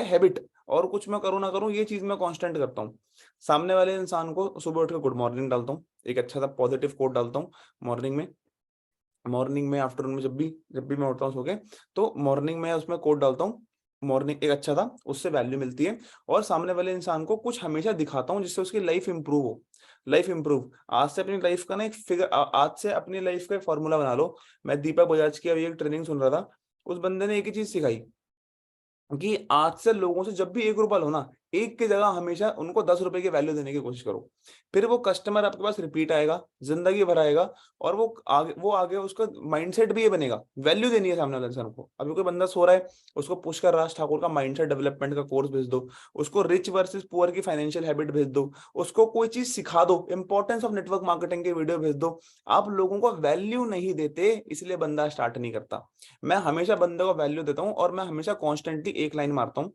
हैबिट, और कुछ मैं करूँ ना करूँ, ये चीज मैं कांस्टेंट करता हूँ। सामने वाले इंसान को सुबह उठ के गुड मॉर्निंग डालता हूँ, एक अच्छा सा पॉजिटिव कोट डालता हूँ मॉर्निंग में आफ्टरनून में, जब भी मैं उठता हूँ सो के, तो मॉर्निंग में उसमें कोट डालता हूँ। मॉर्निंग एक अच्छा था, उससे वैल्यू मिलती है। और सामने वाले इंसान को कुछ हमेशा दिखाता हूँ जिससे उसकी लाइफ इंप्रूव हो। लाइफ इंप्रूव, आज से अपनी लाइफ का ना एक फिगर, आज से अपनी लाइफ का एक फॉर्मूला बना लो। मैं दीपक बजाज की अभी एक ट्रेनिंग सुन रहा था, उस बंदे ने एक ही चीज सिखाई कि आज से लोगों से जब भी 1 रुपया लो ना, 1 की जगह हमेशा उनको 10 रुपए की वैल्यू देने की कोशिश करो। फिर वो कस्टमर आपके पास रिपीट आएगा, जिंदगी भर आएगा, और वो आगे उसका माइंडसेट भी ये बनेगा, वैल्यू देनी है सामने वाले इंसान को। अभी कोई बंदा सो रहा है, उसको पुष्कर राज ठाकुर का माइंडसेट डेवलपमेंट का कोर्स भेज दो, उसको रिच वर्सेस पुअर की फाइनेंशियल हैबिट भेज दो, उसको कोई चीज सिखा दो, इंपॉर्टेंस ऑफ नेटवर्क मार्केटिंग की वीडियो भेज दो। आप लोगों को वैल्यू नहीं देते, इसलिए बंदा स्टार्ट नहीं करता। मैं हमेशा बंदे को वैल्यू देता हूँ, और मैं हमेशा कॉन्स्टेंटली एक लाइन मारता हूँ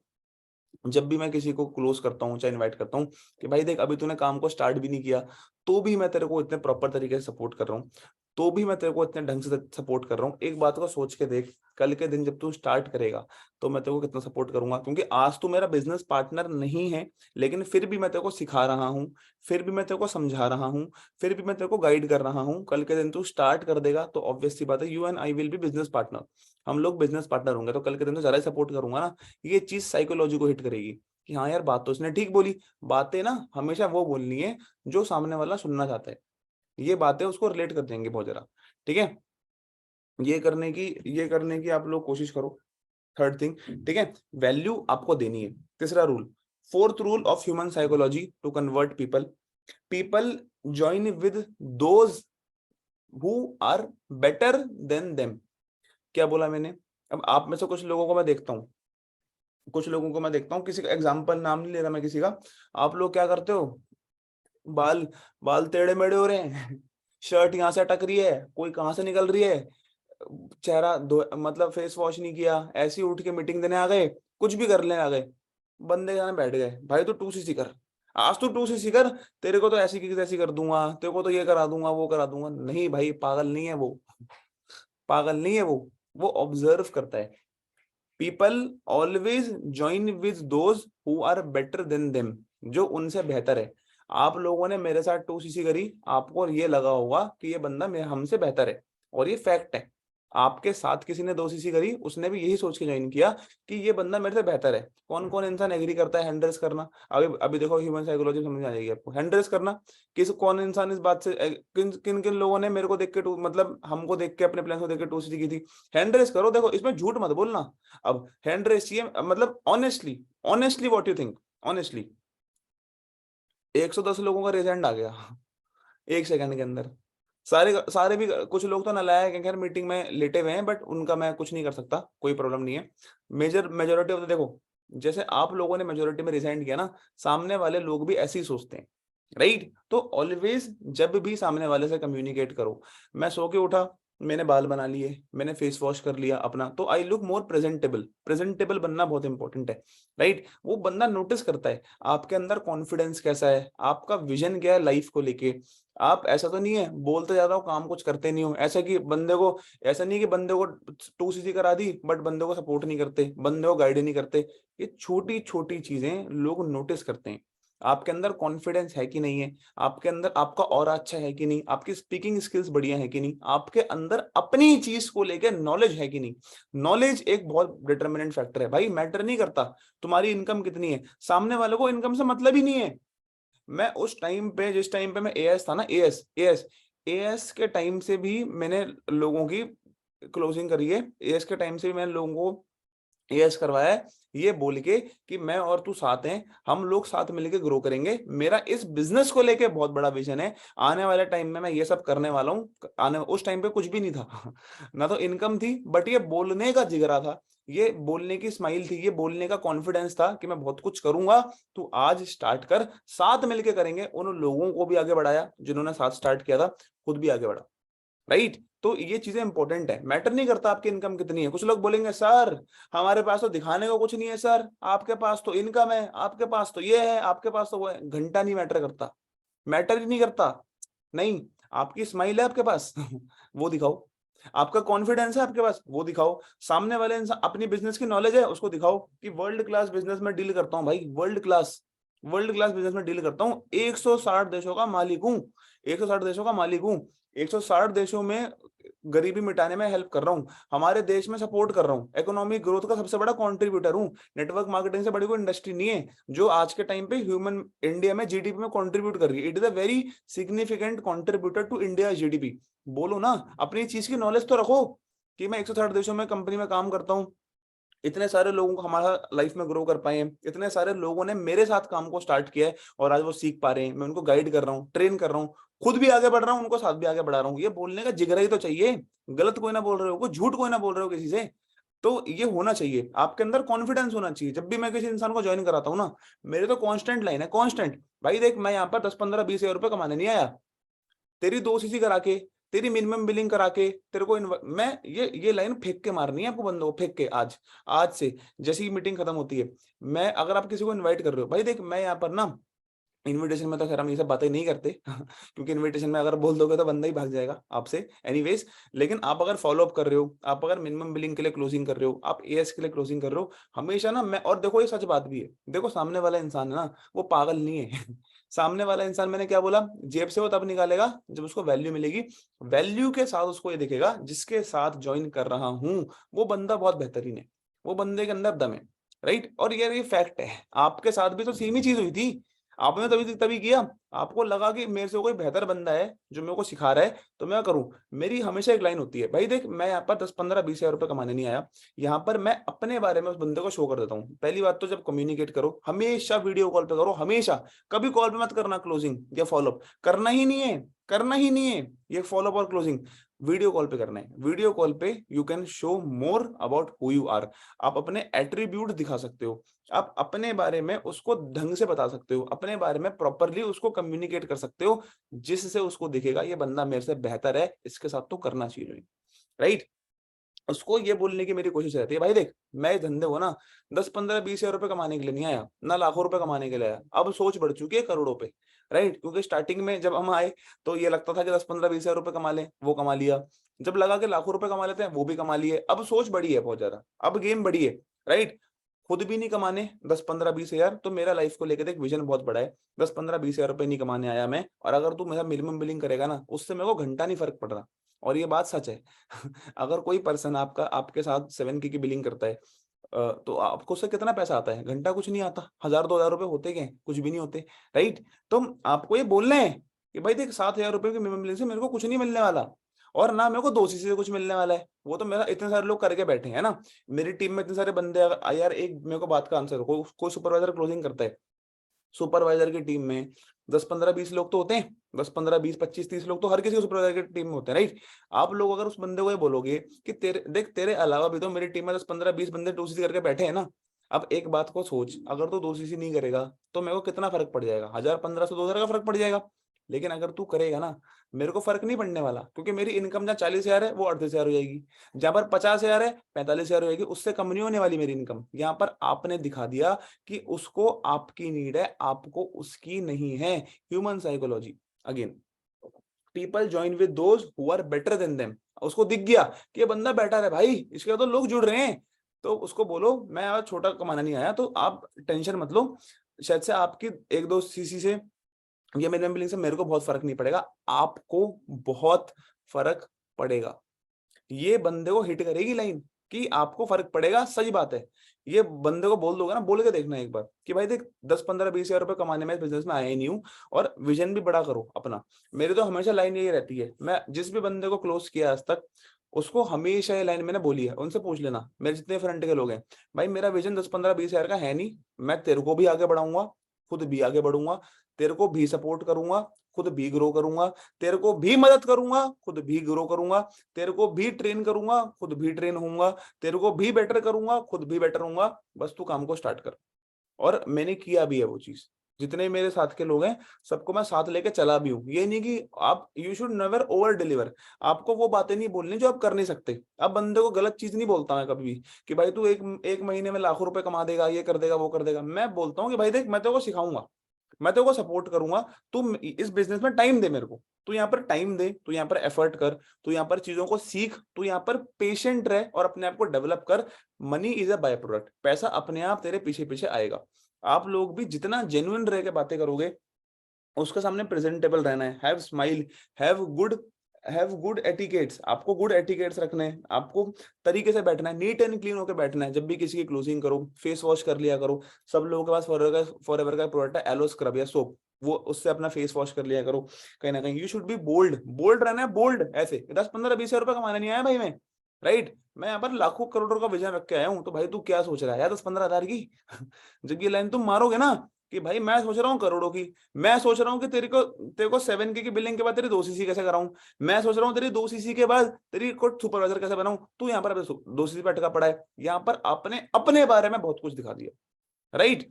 जब भी मैं किसी को क्लोज करता हूँ, चाहे इनवाइट करता हूँ, कि भाई देख, अभी तूने काम को स्टार्ट भी नहीं किया, तो भी मैं तेरे को इतने प्रॉपर तरीके से सपोर्ट कर रहा हूँ, तो भी मैं तेरे को इतने ढंग से सपोर्ट कर रहा हूँ। एक बात को सोच के देख, कल के दिन जब तू स्टार्ट करेगा तो मैं तेरे को कितना सपोर्ट करूंगा, क्योंकि आज तू मेरा बिजनेस पार्टनर नहीं है, लेकिन फिर भी मैं तेरे को सिखा रहा हूँ, फिर भी मैं तेरे को समझा रहा हूँ, फिर भी मैं तेरे को गाइड कर रहा हूँ। कल के दिन तू स्टार्ट कर देगा तो ऑब्वियस सी बात है, you and I will be business partner, हम लोग बिजनेस पार्टनर होंगे, तो कल के दिन तो ज्यादा सपोर्ट करूंगा ना। ये चीज साइकोलॉजी को हिट करेगी कि हाँ यार, बात तो उसने ठीक बोली। बातें ना हमेशा वो बोलनी है जो सामने वाला सुनना चाहता है, ये बातें उसको रिलेट कर देंगे बहुत जरा। ठीक है, ये करने की आप लोग कोशिश करो। थर्ड थिंग, ठीक है, वैल्यू आपको देनी है। तीसरा rule, fourth rule of human psychology to convert people, people join with those who are better than them. क्या बोला मैंने? अब आप में से कुछ लोगों को मैं देखता हूँ, किसी का एग्जाम्पल नाम नहीं ले रहा मैं किसी का, आप लोग क्या करते हो, बाल बाल टेढ़े मेढ़े हो रहे हैं, शर्ट यहाँ से अटक रही है, कोई कहाँ से निकल रही है, चेहरा धो मतलब फेस वॉश नहीं किया, ऐसे ही उठ के मीटिंग देने आ गए, कुछ भी कर लेने आ गए, बंदे जाने बैठ गए। भाई तो 2cc कर, आज तू 2cc कर, तेरे को तो ऐसी की तैसी कर दूंगा, तेरे को तो ये करा दूंगा, वो करा दूंगा। नहीं भाई, पागल नहीं है वो, पागल नहीं है वो ऑब्जर्व करता है। People always join with those who are better than them, जो उनसे बेहतर है। आप लोगों ने मेरे साथ 2cc करी, आपको ये लगा होगा कि ये बंदा मेरे हमसे बेहतर है, और ये फैक्ट है। आपके साथ किसी ने 2cc करी, उसने भी यही सोच के ज्वाइन किया कि ये बंदा मेरे से बेहतर है। कौन कौन इंसान एग्री करता है हैंड रेस करना? अभी अभी देखो, ह्यूमन साइकोलॉजी समझ में आ जाएगी आपको। हैंड रेस करना, कौन इंसान इस बात से किन किन किन लोगों ने मेरे को देख के मतलब हमको देख के, अपने प्लान को देख के 2cc की थी? हैंड रेस करो, देखो इसमें झूठ मत बोलना। अब हैंड रेस चाहिए, मतलब honestly, honestly what you think, honestly 110 लोगों का रिजल्ट आ गया 1 सेकंड के अंदर। सारे सारे भी, कुछ लोग तो नालायक हैं, खैर मीटिंग में लेटे हुए हैं, बट उनका मैं कुछ नहीं कर सकता, कोई प्रॉब्लम नहीं है। मेजोरिटी ऑफ द, देखो जैसे आप लोगों ने मेजोरिटी में रिजाइन किया ना, सामने वाले लोग भी ऐसे ही सोचते हैं, राइट? तो ऑलवेज जब भी सामने वाले से कम्युनिकेट करो, मैं सो के उठा, मैंने बाल बना लिए, मैंने फेस वॉश कर लिया अपना, तो I look more presentable. Presentable बनना बहुत इंपॉर्टेंट है, राइट? वो बंदा नोटिस करता है आपके अंदर कॉन्फिडेंस कैसा है, आपका विजन क्या है लाइफ को लेके। आप ऐसा तो नहीं है बोलते ज्यादा हो, काम कुछ करते नहीं हो, ऐसा नहीं कि बंदे को 2cc करा दी बट बंदे को सपोर्ट नहीं करते, बंदे को गाइड नहीं करते। ये छोटी छोटी चीजें लोग नोटिस करते हैं। आपके अंदर कॉन्फिडेंस है कि नहीं है, आपके अंदर आपका और अच्छा है कि नहीं, आपकी स्पीकिंग स्किल्स बढ़िया है कि नहीं, आपके अंदर अपनी चीज को लेकर नॉलेज है कि नहीं। नॉलेज एक बहुत डिटर्मिनेंट फैक्टर है भाई, मैटर नहीं करता तुम्हारी इनकम कितनी है, सामने वाले को इनकम से मतलब ही नहीं है। मैं उस टाइम पे, जिस टाइम पे मैं एएस था ना, एएस के टाइम से भी मैंने लोगों की क्लोजिंग करी है, एएस के टाइम से भी मैंने लोगों को यस करवाया है ये बोल के कि मैं और तू साथ हैं, हम लोग साथ मिलकर ग्रो करेंगे। मेरा इस बिजनेस को लेके बहुत बड़ा विजन है, आने वाले टाइम में मैं ये सब करने वाला हूँ। आने उस टाइम पे कुछ भी नहीं था ना तो इनकम थी, बट ये बोलने का जिगरा था, ये बोलने की स्माइल थी, ये बोलने का कॉन्फिडेंस था कि मैं बहुत कुछ करूंगा। तू आज स्टार्ट कर, साथ मिलके करेंगे। उन लोगों को भी आगे बढ़ाया जिन्होंने साथ स्टार्ट किया था, खुद भी आगे बढ़ा। राइट, तो ये चीजें इंपॉर्टेंट है। मैटर नहीं करता आपकी इनकम कितनी है। कुछ लोग बोलेंगे सर हमारे पास तो दिखाने को कुछ नहीं है सर, आपके पास तो इनकम है, आपके पास तो ये है, आपके पास तो वो है। घंटा नहीं मैटर करता, मैटर ही नहीं करता। नहीं, आपकी स्माइल है आपके पास वो दिखाओ। आपका कॉन्फिडेंस है आपके पास, वो दिखाओ। सामने वाले इंसान अपनी बिजनेस की नॉलेज है, उसको दिखाओ कि वर्ल्ड क्लास बिजनेस में डील करता हूँ भाई, वर्ल्ड क्लास बिजनेस में डील करता हूँ। 160 देशों का मालिक हूँ, 160 देशों का मालिक हूँ। 160 देशों में गरीबी मिटाने में हेल्प कर रहा हूँ, हमारे देश में सपोर्ट कर रहा हूँ, इकोनॉमिक ग्रोथ का सबसे बड़ा कंट्रीब्यूटर हूँ। नेटवर्क मार्केटिंग से बड़ी कोई इंडस्ट्री नहीं है जो आज के टाइम पे ह्यूमन इंडिया में जीडीपी में कंट्रीब्यूट कर रही है। It is a very significant contributor to India GDP. बोलो ना, अपनी चीज की नॉलेज तो रखो कि मैं 160 देशों में कंपनी में काम करता हूँ, इतने सारे लोगों को हमारा लाइफ में ग्रो कर पाए हैं, इतने सारे लोगों ने मेरे साथ काम को स्टार्ट किया है और आज वो सीख पा रहे हैं। मैं उनको गाइड कर रहा हूँ, ट्रेन कर रहा हूँ, खुद भी आगे बढ़ रहा हूँ, उनको साथ भी आगे बढ़ा रहा हूँ। ये बोलने का जिगरा ही तो चाहिए। गलत कोई ना बोल रहे हो, कोई झूठ कोई ना बोल रहे हो किसी से। तो ये होना चाहिए आपके अंदर, कॉन्फिडेंस होना चाहिए। जब भी मैं किसी इंसान को ज्वाइन कराता हूँ ना, मेरे तो कांस्टेंट लाइन है, कांस्टेंट। भाई देख, मैं यहाँ पर 10 15 20 हजार रुपए कमाने नहीं आया। तेरी 2 सीसी करा के, तेरी मिनिमम बिलिंग करा के, तेरे को मैं ये लाइन फेंक के मारनी है आपको, बंदों को फेंक के। आज आज से जैसे ही मीटिंग खत्म होती है, मैं अगर आप किसी को इनवाइट कर रहे हो, भाई देख मैं यहाँ पर ना, इनविटेशन में तो खैर हम ये सब बातें नहीं करते क्योंकि इनविटेशन में अगर बोल दोगे तो बंदा ही भाग जाएगा आपसे एनीवेज। लेकिन आप अगर फॉलो अप कर रहे हो, आप अगर मिनिमम बिलिंग के लिए क्लोजिंग कर रहे हो, आप एएस के लिए क्लोजिंग कर रहे हो, हमेशा ना मैं, और देखो ये सच बात भी है, देखो सामने वाला इंसान है ना, वो पागल नहीं है सामने वाला इंसान, मैंने क्या बोला, जेब से वो तब निकालेगा जब उसको वैल्यू मिलेगी। वैल्यू के साथ उसको ये दिखेगा, जिसके साथ ज्वाइन कर रहा हूं वो बंदा बहुत बेहतरीन है, वो बंदे के अंदर दम है। राइट, और ये फैक्ट है, आपके साथ भी तो सेम ही चीज हुई थी। आपने तभी तभी किया, आपको लगा कि मेरे से कोई बेहतर बंदा है जो मेरे को सिखा रहा है, तो मैं करूं। मेरी हमेशा एक लाइन होती है, भाई देख मैं यहाँ पर 10 15 20 हजार रुपए कमाने नहीं आया, यहाँ पर मैं अपने बारे में उस बंदे को शो कर देता हूँ। पहली बात तो जब कम्युनिकेट करो हमेशा वीडियो कॉल पे करो, हमेशा। कभी कॉल पे मत करना क्लोजिंग या फॉलोअप, करना ही नहीं है, करना ही नहीं है। ये फॉलोअप और क्लोजिंग वीडियो कॉल पे करना है। वीडियो कॉल पे you can show more about who you are. आप अपने एट्रीब्यूट दिखा सकते हो, आप अपने बारे में उसको ढंग से बता सकते हो, अपने बारे में प्रॉपरली उसको कम्युनिकेट कर सकते हो, जिससे उसको दिखेगा ये बंदा मेरे से बेहतर है, इसके साथ तो करना चाहिए। राइट, उसको ये बोलने की मेरी कोशिश रहती है, भाई देख मैं इस धंधे को ना 10 15 20 हजार रुपए कमाने के लिए नहीं आया, ना लाखों रुपए कमाने के लिए आया। अब सोच बढ़ चुकी है करोड़ों पे। राइट, क्योंकि स्टार्टिंग में जब हम आए तो ये लगता था कि 10 15 20 हजार रुपए कमा लें, वो कमा लिया। जब लगा कि लाखों रुपए कमा लेते हैं, वो भी कमा लिए। अब सोच बड़ी है बहुत ज्यादा, अब गेम बड़ी है। राइट, खुद भी नहीं कमाने 10 15 20 हजार, तो मेरा लाइफ को लेकर देख विजन बहुत बड़ा है। 10 15 20 हजार रुपए नहीं कमाने आया मैं, और अगर तू मेरा मिनिमम बिलिंग करेगा ना, उससे मेरे को घंटा नहीं फर्क पड़ रहा। और ये बात सच है अगर कोई पर्सन आपका आपके साथ 7K की बिलिंग करता है, तो आपको उससे कितना पैसा आता है? घंटा कुछ नहीं आता, 1000 2000 रुपए होते क्या हैं? कुछ भी नहीं होते। राइट, तो आपको ये बोलना है कि भाई देख 7000 रुपए की मिनिमम बिलिंग से मेरे को कुछ नहीं मिलने वाला, और ना मेरे को 2 सीसी से कुछ मिलने वाला है। वो तो मेरा, इतने सारे लोग करके बैठे हैं ना, मेरी टीम में इतने सारे बंदे। यार एक मेरे को बात का आंसर, कोई सुपरवाइजर क्लोजिंग करता है, सुपरवाइजर की टीम में 10 15 20 लोग तो होते हैं, 10 15 20 25 30 लोग तो हर किसी सुपरवाइजर की टीम में होते हैं। राइट, आप लोग अगर उस बंदे को ये बोलोगे कि तेरे देख तेरे अलावा भी तो मेरी टीम में 10 15 20 बंदे 2 सीसी करके बैठे हैं ना। अब एक बात को सोच, अगर तू 2 सीसी नहीं करेगा तो मेरे को कितना फर्क पड़ जाएगा? 1000 1500 2000 का फर्क पड़ जाएगा। लेकिन अगर तू करेगा ना, मेरे को फर्क नहीं पड़ने वाला, क्योंकि मेरी इनकम जहाँ 40 हजार है वो 38 हजार हो जाएगी, जहां पर 50 हजार है 45 हजार हो जाएगी। उससे कम नहीं होने वाली मेरी इनकम। यहाँ पर आपने दिखा दिया कि उसको आपकी नीड है, आपको उसकी नहीं है। Human psychology again, people join with those who are better than them. उसको दिख गया कि ये बंदा बेटर है भाई, इसके तो लोग जुड़ रहे हैं, तो उसको बोलो मैं आज छोटा कमाना नहीं आया, तो आप टेंशन मत लो। शायद से आपकी 1 2 सीसी से या मिनिमम बिलिंग से मेरे को बहुत फर्क नहीं पड़ेगा, आपको बहुत फर्क पड़ेगा। ये बंदे को हिट करेगी लाइन कि आपको फर्क पड़ेगा। सही बात है, ये बंदे को बोल दोगे ना, बोल के देखना एक बार कि भाई देख 10 15 20 हजार रुपए कमाने में इस बिजनेस में आया ही नहीं हूँ, और विजन भी बड़ा करो अपना। मेरी तो हमेशा लाइन यही रहती है, मैं जिस भी बंदे को क्लोज किया आज तक उसको हमेशा ये लाइन मैंने बोली है, उनसे पूछ लेना, मेरे जितने फ्रंट के लोग हैं, भाई मेरा विजन 10-15-20 हज़ार का है नहीं, मैं तेरे को भी आगे बढ़ाऊंगा, खुद भी आगे बढ़ूंगा, तेरे को भी सपोर्ट करूंगा, खुद भी ग्रो करूंगा, तेरे को भी मदद करूंगा, खुद भी ग्रो करूंगा, तेरे को भी ट्रेन करूंगा, खुद भी ट्रेन होऊंगा, तेरे को भी बेटर करूंगा, खुद भी बेटर होऊंगा, बस तू काम को स्टार्ट कर। और मैंने किया भी है वो चीज, जितने मेरे साथ के लोग हैं सबको मैं साथ लेके चला भी हूँ। ये नहीं कि आप, you should never over deliver, आपको वो बातें नहीं बोलनी जो आप कर नहीं सकते। अब बंदे को गलत चीज नहीं बोलता मैं कभी भी कि भाई तू एक एक महीने में लाखों रुपए कमा देगा, ये कर देगा, वो कर देगा। मैं बोलता हूँ कि भाई देख, मैं तेरे को सिखाऊंगा, मैं तेरे को सपोर्ट करूंगा, तू इस बिजनेस में टाइम दे मेरे को, तू यहाँ पर टाइम दे, तू यहाँ पर एफर्ट कर, तू यहाँ पर चीजों को सीख, तू यहाँ पर पेशेंट रह और अपने आप को डेवलप कर। Money is a by product, पैसा अपने आप तेरे पीछे पीछे आएगा। आप लोग भी जितना जेन्युइन रह के बातें करोगे, उसके सामने प्रेजेंटेबल रहना है, have smile, have good etiquettes, आपको गुड एटिकेट्स रखने हैं, आपको तरीके से बैठना है, नीट एंड क्लीन होकर बैठना है। जब भी किसी की क्लोजिंग करो, फेस वॉश कर लिया करो। सब लोगों के पास फॉरएवर का प्रोडक्ट है एलो स्क्रब या सोप, वो उससे अपना फेस वॉश कर लिया करो। कहीं ना कहीं you should be bold, bold रहना है, बोल्ड ऐसे 10-15-20 हज़ार रुपए कमाने नहीं आया भाई मैं, राइट? मैं यहाँ पर लाखों करोड़ों का विजन रख के आया हूँ, तो भाई तू क्या सोच रहा है यार 10-15 हज़ार की? जब ये लाइन तुम मारोगे ना कि भाई मैं सोच रहा हूँ करोड़ों की, मैं सोच रहा हूँ कि तेरे को 7K की बिलिंग के बाद तेरी 2 CC कैसे कराऊं, मैं सोच रहा हूँ तेरी 2 CC के बाद तेरी को सुपरवाइजर कैसे बनाऊं, तू यहाँ पर 2 CC पे अटका पड़ा है। यहाँ पर अपने अपने बारे में बहुत कुछ दिखा दिया, right?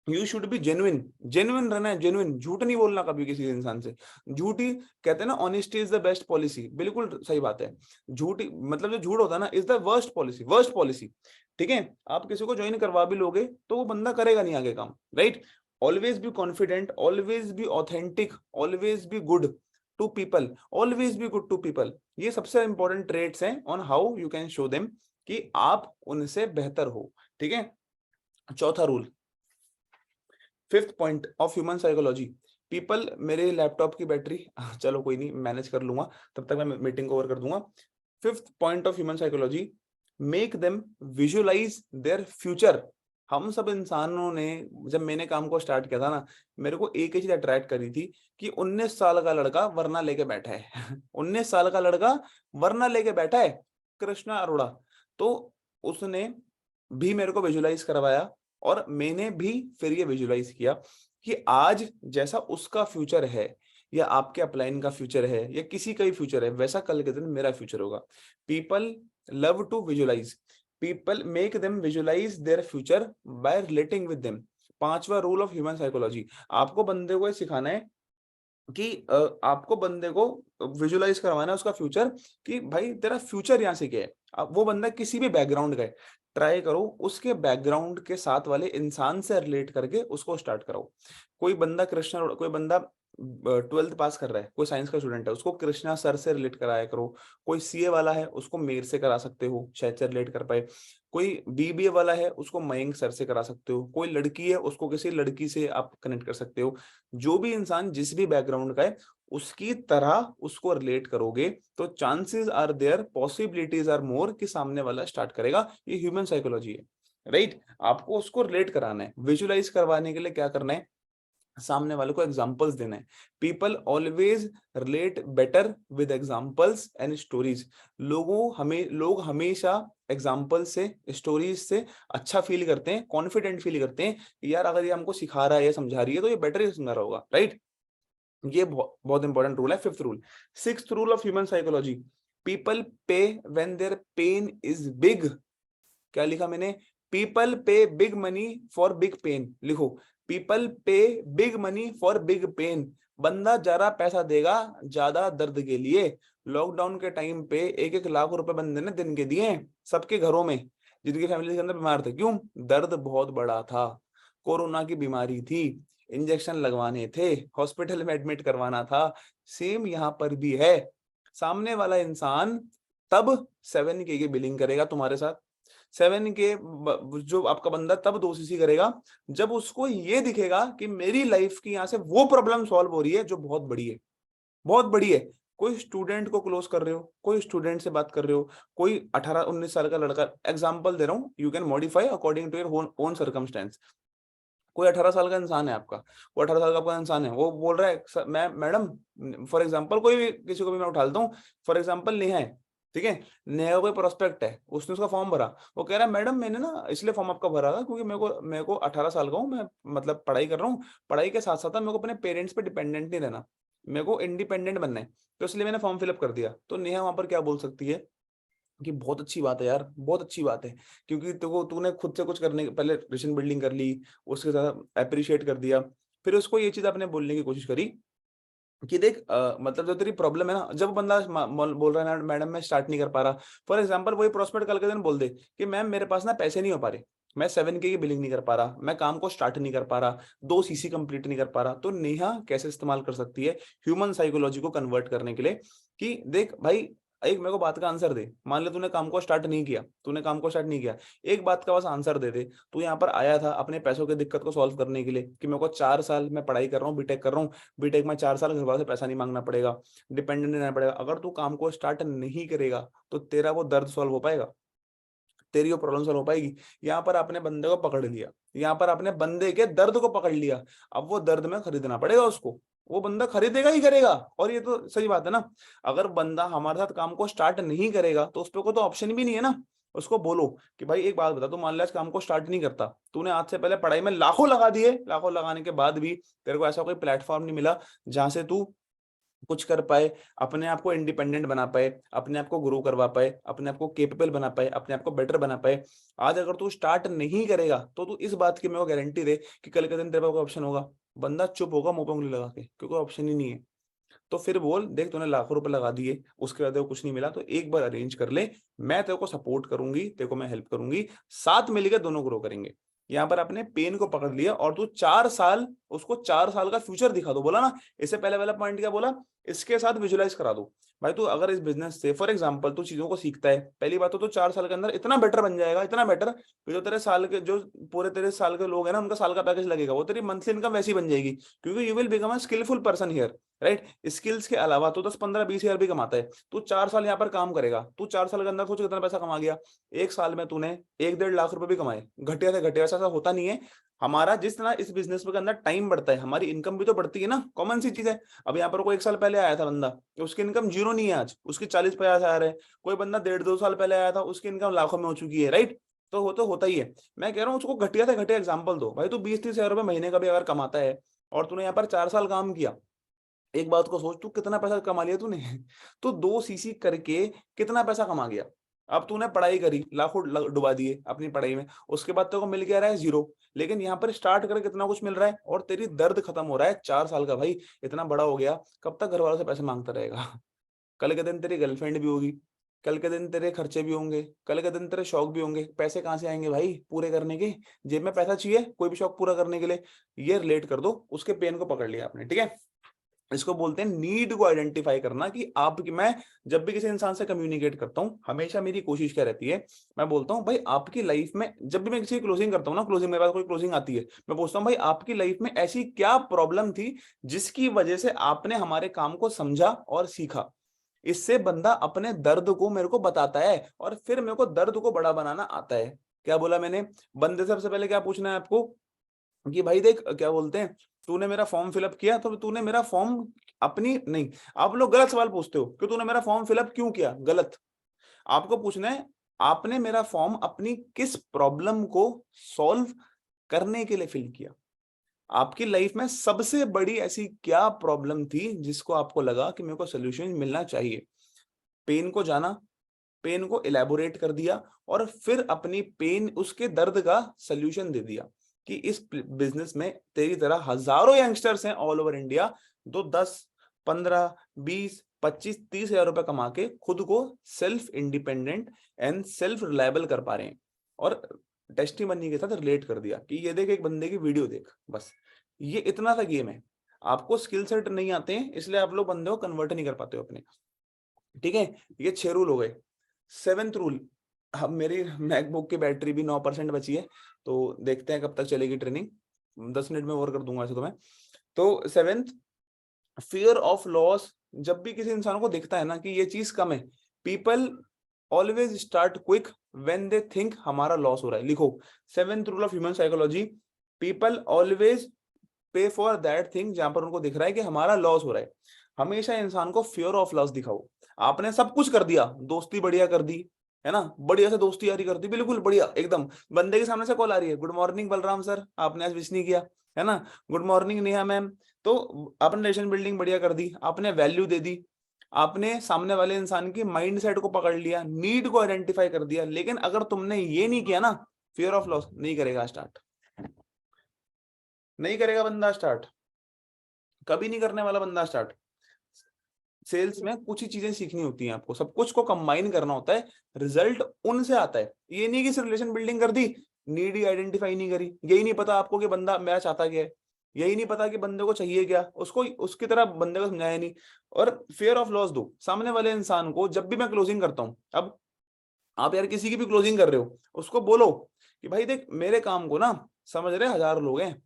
You should B genuine, genuine रहना है, जेन्युइन, झूठ नहीं बोलना कभी किसी इंसान से। झूठी, कहते हैं ना honesty is the best policy, बिल्कुल सही बात है। झूठी मतलब जो झूठ होता है ना is the worst policy, worst policy. ठीक है, आप किसी को ज्वाइन करवा भी लोगे तो वो बंदा करेगा नहीं आगे काम, right? Always be confident, always be authentic, always be good to people, always be good to people. ये सबसे इंपॉर्टेंट ट्रेट्स हैं on how you can show them कि आप उनसे बेहतर हो। ठीक है, चौथा rule, fifth point of human psychology, people, मेरे लैपटॉप की बैटरी चलो कोई नहीं, मैनेज कर लूंगा, तब तक मैं मीटिंग को ओवर कर दूंगा। Fifth point of human psychology, make them visualize their future. हम सब इंसानों ने, जब मैंने काम को स्टार्ट किया था ना, मेरे को एक ही चीज अट्रैक्ट करी थी कि 19 साल का लड़का वरना लेके बैठा है 19 साल का लड़का वरना लेके बैठा है, कृष्णा अरोड़ा। तो उसने भी मेरे को विजुअलाइज करवाया और मैंने भी फिर ये विजुअलाइज किया कि आज जैसा उसका फ्यूचर है, या आपके अपलाइन का फ्यूचर है, या किसी का ही फ्यूचर है, वैसा कल के दिन मेरा फ्यूचर होगा। People love to visualize, people make them visualize their future by relating with them. पांचवा रूल ऑफ ह्यूमन साइकोलॉजी, आपको बंदे को ये सिखाना है कि आपको बंदे को विजुअलाइज करवाना है उसका फ्यूचर, कि भाई तेरा फ्यूचर यहाँ से क्या है। अब वो बंदा किसी भी बैकग्राउंड का है, ट्राई करो उसके बैकग्राउंड के साथ वाले इंसान से रिलेट करके उसको स्टार्ट कराओ। कोई बंदा कृष्णा, कोई बंदा 12th पास कर रहा है, कोई साइंस का स्टूडेंट है, उसको कृष्णा सर से रिलेट कराया करो। कोई सीए वाला है उसको मेर से करा सकते हो, शायद से रिलेट कर पाए। कोई बीबीए वाला है उसको मयंक सर से करा सकते हो। कोई लड़की है उसको किसी लड़की से आप कनेक्ट कर सकते हो। जो भी इंसान जिस भी बैकग्राउंड का है उसकी तरह उसको रिलेट करोगे तो chances are there, possibilities are more कि सामने वाला स्टार्ट करेगा। ये ह्यूमन साइकोलॉजी है, राइट? आपको उसको रिलेट कराना है। विजुअलाइज करवाने के लिए क्या करना है, सामने वाले को एग्जांपल्स देना है। People always relate better with examples and stories. लोग हमेशा एग्जांपल से, स्टोरीज से अच्छा फील करते हैं, कॉन्फिडेंट फील करते हैं कि यार अगर ये हमको सिखा रहा है या समझा रही है तो ये बेटर ही समझा रहा होगा, राइट? ये बहुत इंपॉर्टेंट रूल है, fifth rule. Sixth rule of human psychology, people pay when their pain is big. क्या लिखा मैंने? People pay big money for big pain. लिखो, people pay big money for big pain. बंदा ज्यादा पैसा देगा ज्यादा दर्द के लिए। लॉकडाउन के टाइम पे 1-1 लाख रुपए बंदे ने दिन के दिए सबके घरों में, जिनकी फैमिली के अंदर बीमार थे। क्यों? दर्द बहुत बड़ा था, कोरोना की बीमारी थी, इंजेक्शन लगवाने थे, हॉस्पिटल में एडमिट करवाना था। सेम यहाँ पर भी है। सामने वाला इंसान तब 7K की बिलिंग करेगा तुम्हारे साथ, 7K जो आपका बंदा तब 2 CC करेगा जब उसको ये दिखेगा कि मेरी लाइफ की यहाँ से वो प्रॉब्लम सॉल्व हो रही है जो बहुत बड़ी है, बहुत बड़ी है। कोई स्टूडेंट को क्लोज कर रहे हो, कोई स्टूडेंट से बात कर रहे हो, कोई 18-19 साल का लड़का, एग्जांपल दे रहा हूँ, you can modify according to your own circumstance. कोई 18 साल का इंसान है आपका, वो 18 साल का आपका इंसान है, वो बोल रहा है मैं मैडम, फॉर एग्जांपल कोई भी, किसी को भी मैं उठा लेता हूँ, फॉर एग्जांपल नेहा है। ठीक है। नया कोई प्रोस्पेक्ट है, उसने उसका फॉर्म भरा, वो कह रहा है मैडम मैंने ना इसलिए फॉर्म आपका भरा था क्योंकि मेरे को 18 साल का हूँ, मैं मतलब पढ़ाई कर रहा हूँ, पढ़ाई के साथ साथ मेरे को अपने पेरेंट्स पे डिपेंडेंट नहीं रहना, मेरे को इंडिपेंडेंट बनना है, तो इसलिए मैंने फॉर्म फिलअप कर दिया। तो नेहा वहां पर क्या बोल सकती है कि बहुत अच्छी बात है यार, बहुत अच्छी बात है, क्योंकि तेको तूने खुद से कुछ करने के पहले रिलेशन बिल्डिंग कर ली, उसके साथ अप्रिशिएट कर दिया, फिर उसको ये चीज आपने बोलने की कोशिश करी कि देख मतलब जो तेरी प्रॉब्लम है ना, जब बंदा बोल रहा है ना मैडम मैं स्टार्ट नहीं कर पा रहा, फॉर एग्जांपल वही प्रोस्पेक्ट कल के दिन बोल दे कि मैम मेरे पास ना पैसे नहीं हो पा रहे, मैं 7K की बिलिंग नहीं कर पा रहा, मैं काम को स्टार्ट नहीं कर पा रहा, 2 CC कंप्लीट नहीं कर पा रहा, तो नेहा कैसे इस्तेमाल कर सकती है ह्यूमन साइकोलॉजी को कन्वर्ट करने के लिए कि देख भाई, एक मेरे को बात का आंसर दे, मान ले तूने काम को स्टार्ट नहीं किया, तूने काम को स्टार्ट नहीं किया, एक बात का बस आंसर दे दे, तू यहाँ पर आया था अपने पैसों की दिक्कत को सॉल्व करने के लिए कि मेरे को 4 साल मैं पढ़ाई कर रहा हूँ, बीटेक कर रहा हूँ, बीटेक में 4 साल घर वालों से पैसा नहीं मांगना पड़ेगा, डिपेंडेंट नहीं रहना पड़ेगा। अगर तू काम को स्टार्ट नहीं करेगा तो तेरा वो दर्द सॉल्व हो पाएगा, तेरी वो प्रॉब्लम सॉल्व हो पाएगी। यहाँ पर आपने बंदे को पकड़ लिया, यहाँ पर आपने बंदे के दर्द को पकड़ लिया, अब वो दर्द में खरीदना पड़ेगा उसको, वो बंदा खरीदेगा ही करेगा। और ये तो सही बात है ना, अगर बंदा हमारे साथ काम को स्टार्ट नहीं करेगा तो उस पर कोई तो ऑप्शन भी नहीं है ना। उसको बोलो कि भाई एक बात बता, तू मान लिया इस काम को स्टार्ट नहीं करता, तूने आज से पहले पढ़ाई में लाखों लगा दिए, लाखों लगाने के बाद भी तेरे को ऐसा कोई प्लेटफॉर्म नहीं मिला जहां से तू कुछ कर पाए, अपने आप को इंडिपेंडेंट बना पाए, अपने आप को ग्रो करवा पाए, अपने आप को केपेबल बना पाए, अपने आप को बेटर बना पाए। आज अगर तू स्टार्ट नहीं करेगा तो तू इस बात की मेरे को गारंटी दे कि कल के दिन तेरे पास कोई ऑप्शन होगा, बंदा चुप होगा मुंह पे उंगली लगा के, क्योंकि ऑप्शन ही नहीं है। तो फिर बोल देख तूने लाखों रुपए लगा दिए, उसके बाद तेरे को कुछ नहीं मिला, तो एक बार अरेंज कर ले, मैं तेरे को सपोर्ट करूंगी, तेरे को मैं हेल्प करूंगी, साथ मिलकर दोनों ग्रो करेंगे। यहाँ पर आपने पेन को पकड़ लिया और तू 4 साल, उसको 4 साल का फ्यूचर दिखा दो, बोला ना। इससे पहले वाला पॉइंट क्या बोला, इसके साथ विजुलाइज करा दो। भाई तू अगर इस बिजनेस से फॉर एग्जांपल तू चीजों को सीखता है, पहली बात तो 4 साल के अंदर इतना बेटर बन जाएगा, इतना बेटर, फिर जो तेरे साल के जो पूरे तेरे साल के लोग हैं ना, उनका साल का पैकेज लगेगा, वो तेरी मंथली इनकम वैसी बन जाएगी, क्योंकि you will become a skillful person here, right. Skills के अलावा तो 10, 15, 20 हजार भी कमाता है, तू 4 साल यहाँ पर काम करेगा, तू 4 साल के अंदर सोच कितना पैसा कमा गया। एक साल में तूने 1-1.5 लाख रुपए भी कमाए, घटिया से घटिया, ऐसा होता नहीं है। हमारा जिस तरह इस बिजनेस के अंदर टाइम बढ़ता है, हमारी इनकम भी तो बढ़ती है ना, कॉमन सी चीज है। अब यहाँ पर कोई 1 साल पहले आया था बंदा, उसकी इनकम जीरो नहीं है आज, उसकी 40-50 हजार है। कोई बंदा 1.5-2 साल पहले आया था, उसकी इनकम लाखों में हो चुकी है, राइट। तो वो तो होता ही है। मैं कह रहा हूँ उसको घटिया से घटिया एग्जाम्पल दो, भाई तू 20-30 हजार रुपए महीने का भी अगर कमाता है और तूने यहाँ पर 4 साल काम किया, एक बात को सोच, तू कितना पैसा कमा लिया तूने तो 2 CC करके कितना पैसा कमा गया। अब तूने पढ़ाई करी, लाखों डुबा दिए अपनी पढ़ाई में, उसके बाद तेरे को मिल गया रहा है जीरो, लेकिन यहाँ पर स्टार्ट कर कितना कुछ मिल रहा है और तेरी दर्द खत्म हो रहा है। 4 साल का भाई इतना बड़ा हो गया, कब तक घर वालों से पैसे मांगता रहेगा कल के दिन तेरी गर्लफ्रेंड भी होगी, कल के दिन तेरे खर्चे भी होंगे, कल के दिन तेरे शौक भी होंगे, पैसे कहाँ से आएंगे भाई पूरे करने के। जेब में पैसा चाहिए कोई भी शौक पूरा करने के लिए। ये रिलेट कर दो, उसके पेन को पकड़ लिया आपने, ठीक है। इसको बोलते हैं नीड को आइडेंटिफाई करना कि आपकी, मैं जब भी किसी इंसान से कम्युनिकेट करता हूं, हमेशा मेरी कोशिश क्या रहती है, मैं बोलता हूं भाई आपकी लाइफ में, जब भी मैं किसी की क्लोजिंग करता हूं ना, क्लोजिंग मेरे पास कोई क्लोजिंग आती है, मैं पूछता हूं भाई आपकी लाइफ में ऐसी क्या प्रॉब्लम थी जिसकी वजह से आपने हमारे काम को समझा और सीखा। इससे बंदा अपने दर्द को मेरे को बताता है और फिर मेरे को दर्द को बड़ा बनाना आता है। क्या बोला मैंने, बंदे से सबसे पहले क्या पूछना है आपको कि भाई देख क्या बोलते हैं, तूने मेरा फॉर्म फिलअप किया तो तूने मेरा फॉर्म अपनी नहीं, आप लोग गलत सवाल पूछते हो कि तूने मेरा फॉर्म फिलअप क्यों किया, गलत। आपको पूछना है आपने मेरा फॉर्म अपनी किस प्रॉब्लम को सॉल्व करने के लिए फिल किया। आपकी लाइफ में सबसे बड़ी ऐसी क्या प्रॉब्लम थी जिसको आपको लगा कि मेरे को सोल्यूशन मिलना चाहिए। पेन को जाना, पेन को इलेबोरेट कर दिया और फिर अपनी पेन, उसके दर्द का सोल्यूशन दे दिया कि इस बिजनेस में तेरी तरह हजारों यंगस्टर्स हैं ऑल ओवर इंडिया, जो 10, 15, 20, 25, 30 हजार रुपए कमा के खुद को self independent and self reliable कर पा रहे हैं। और टेस्टिमनी के साथ रिलेट कर दिया कि ये देख एक बंदे की वीडियो देख, बस ये इतना सा गेम है। आपको स्किल सेट नहीं आते हैं इसलिए आप लोग बंदे को कन्वर्ट नहीं कर पाते हो अपने, ठीक है। ये 6 रूल हो गए। 7th रूल, अब मेरी मैकबुक की बैटरी भी 9% बची है, तो देखते हैं कब तक चलेगी ट्रेनिंग, 10 मिनट में और कर दूंगा ऐसे तो मैं। तो 7th, फियर ऑफ लॉस। जब भी किसी इंसान को दिखता है ना कि ये चीज कम है, people always start quick when they think हमारा लॉस हो रहा है। लिखो 7th rule of human psychology, people always पे फॉर दैट थिंग जहां पर उनको दिख रहा है कि हमारा लॉस हो रहा है। हमेशा इंसान को फियर ऑफ लॉस दिखाओ। आपने सब कुछ कर दिया, दोस्ती बढ़िया कर दी, है ना, बढ़िया से दोस्ती यारी कर दी, बिल्कुल बढ़िया एकदम। बंदे के सामने से कॉल आ रही है, गुड मॉर्निंग बलराम सर, आपने आज विश नहीं किया, है ना, गुड मॉर्निंग नेहा मैम। तो आपने रिलेशन बिल्डिंग बढ़िया कर दी, आपने वैल्यू दे दी, आपने सामने वाले इंसान की माइंडसेट को पकड़ लिया, नीड को आइडेंटिफाई कर दिया। लेकिन अगर तुमने ये नहीं किया ना, फियर ऑफ लॉस नहीं करेगा स्टार्ट, नहीं करेगा बंदा स्टार्ट, कभी नहीं करने वाला बंदा स्टार्ट। सेल्स में कुछ ही चीजें सीखनी होती हैं आपको, सब कुछ को कंबाइन करना होता है, रिजल्ट उनसे आता है। ये नहीं कि सिर्फ रिलेशन बिल्डिंग कर दी, नीड ही आइडेंटिफाई नहीं करी, यही नहीं पता आपको कि बंदा मेरा चाहता क्या है, यही नहीं पता कि बंदे को चाहिए क्या, उसको उसकी तरह बंदे को समझाया नहीं। और फेयर ऑफ लॉस दो सामने वाले इंसान को। जब भी मैं क्लोजिंग करता हूँ, अब आप यार किसी की भी क्लोजिंग कर रहे हो, उसको बोलो कि भाई देख, मेरे काम को ना समझ रहे 1000 लोग हैं,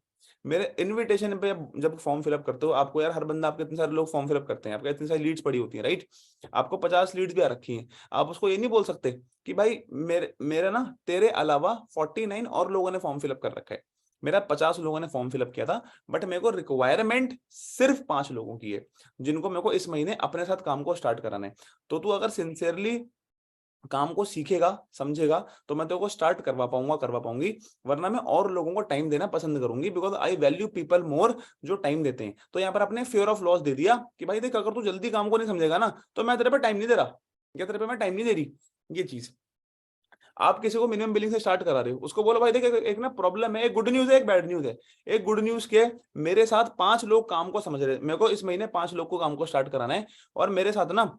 मेरे इनविटेशन पे जब फॉर्म फिलअप करते हो, आपको यार हर बंदा, आपके इतने सारे लोग फॉर्म फिलअप करते हैं, आपके इतनी सारी लीड्स पड़ी होती है, राइट, आपको 50 लीड्स भी आ रखी हैं। आप उसको ये नहीं बोल सकते कि भाई मेरे ना तेरे अलावा 49 और लोगों ने फॉर्म फिलअप कर रखा है, मेरा 50 लोगों ने फॉर्म फिलअप किया था, बट मेरे को रिक्वायरमेंट सिर्फ 5 लोगों की है, जिनको मेरे को इस महीने अपने साथ काम को स्टार्ट कराना है। तो तू अगर सिंसियरली काम को सीखेगा, समझेगा, तो मैं तेरे को स्टार्ट करवा पाऊंगा, करवा पाऊंगी, वरना मैं और लोगों को टाइम देना पसंद करूंगी, because I value people more जो टाइम देते हैं। तो यहाँ पर आपने फेयर ऑफ लॉस दे दिया कि भाई देख, अगर तू जल्दी काम को नहीं समझेगा ना, तो मैं तेरे पे टाइम नहीं दे रहा, या तेरे पे मैं टाइम नहीं दे रही। ये चीज आप किसी को मिनिमम बिलिंग से स्टार्ट करा रहे हो, उसको बोलो भाई देख, एक ना प्रॉब्लम है, एक गुड न्यूज है, एक बैड न्यूज है। एक गुड न्यूज के, मेरे साथ 5 लोग काम को समझ रहे हैं, मेरे को इस महीने 5 लोग को काम को स्टार्ट कराना है, और मेरे साथ ना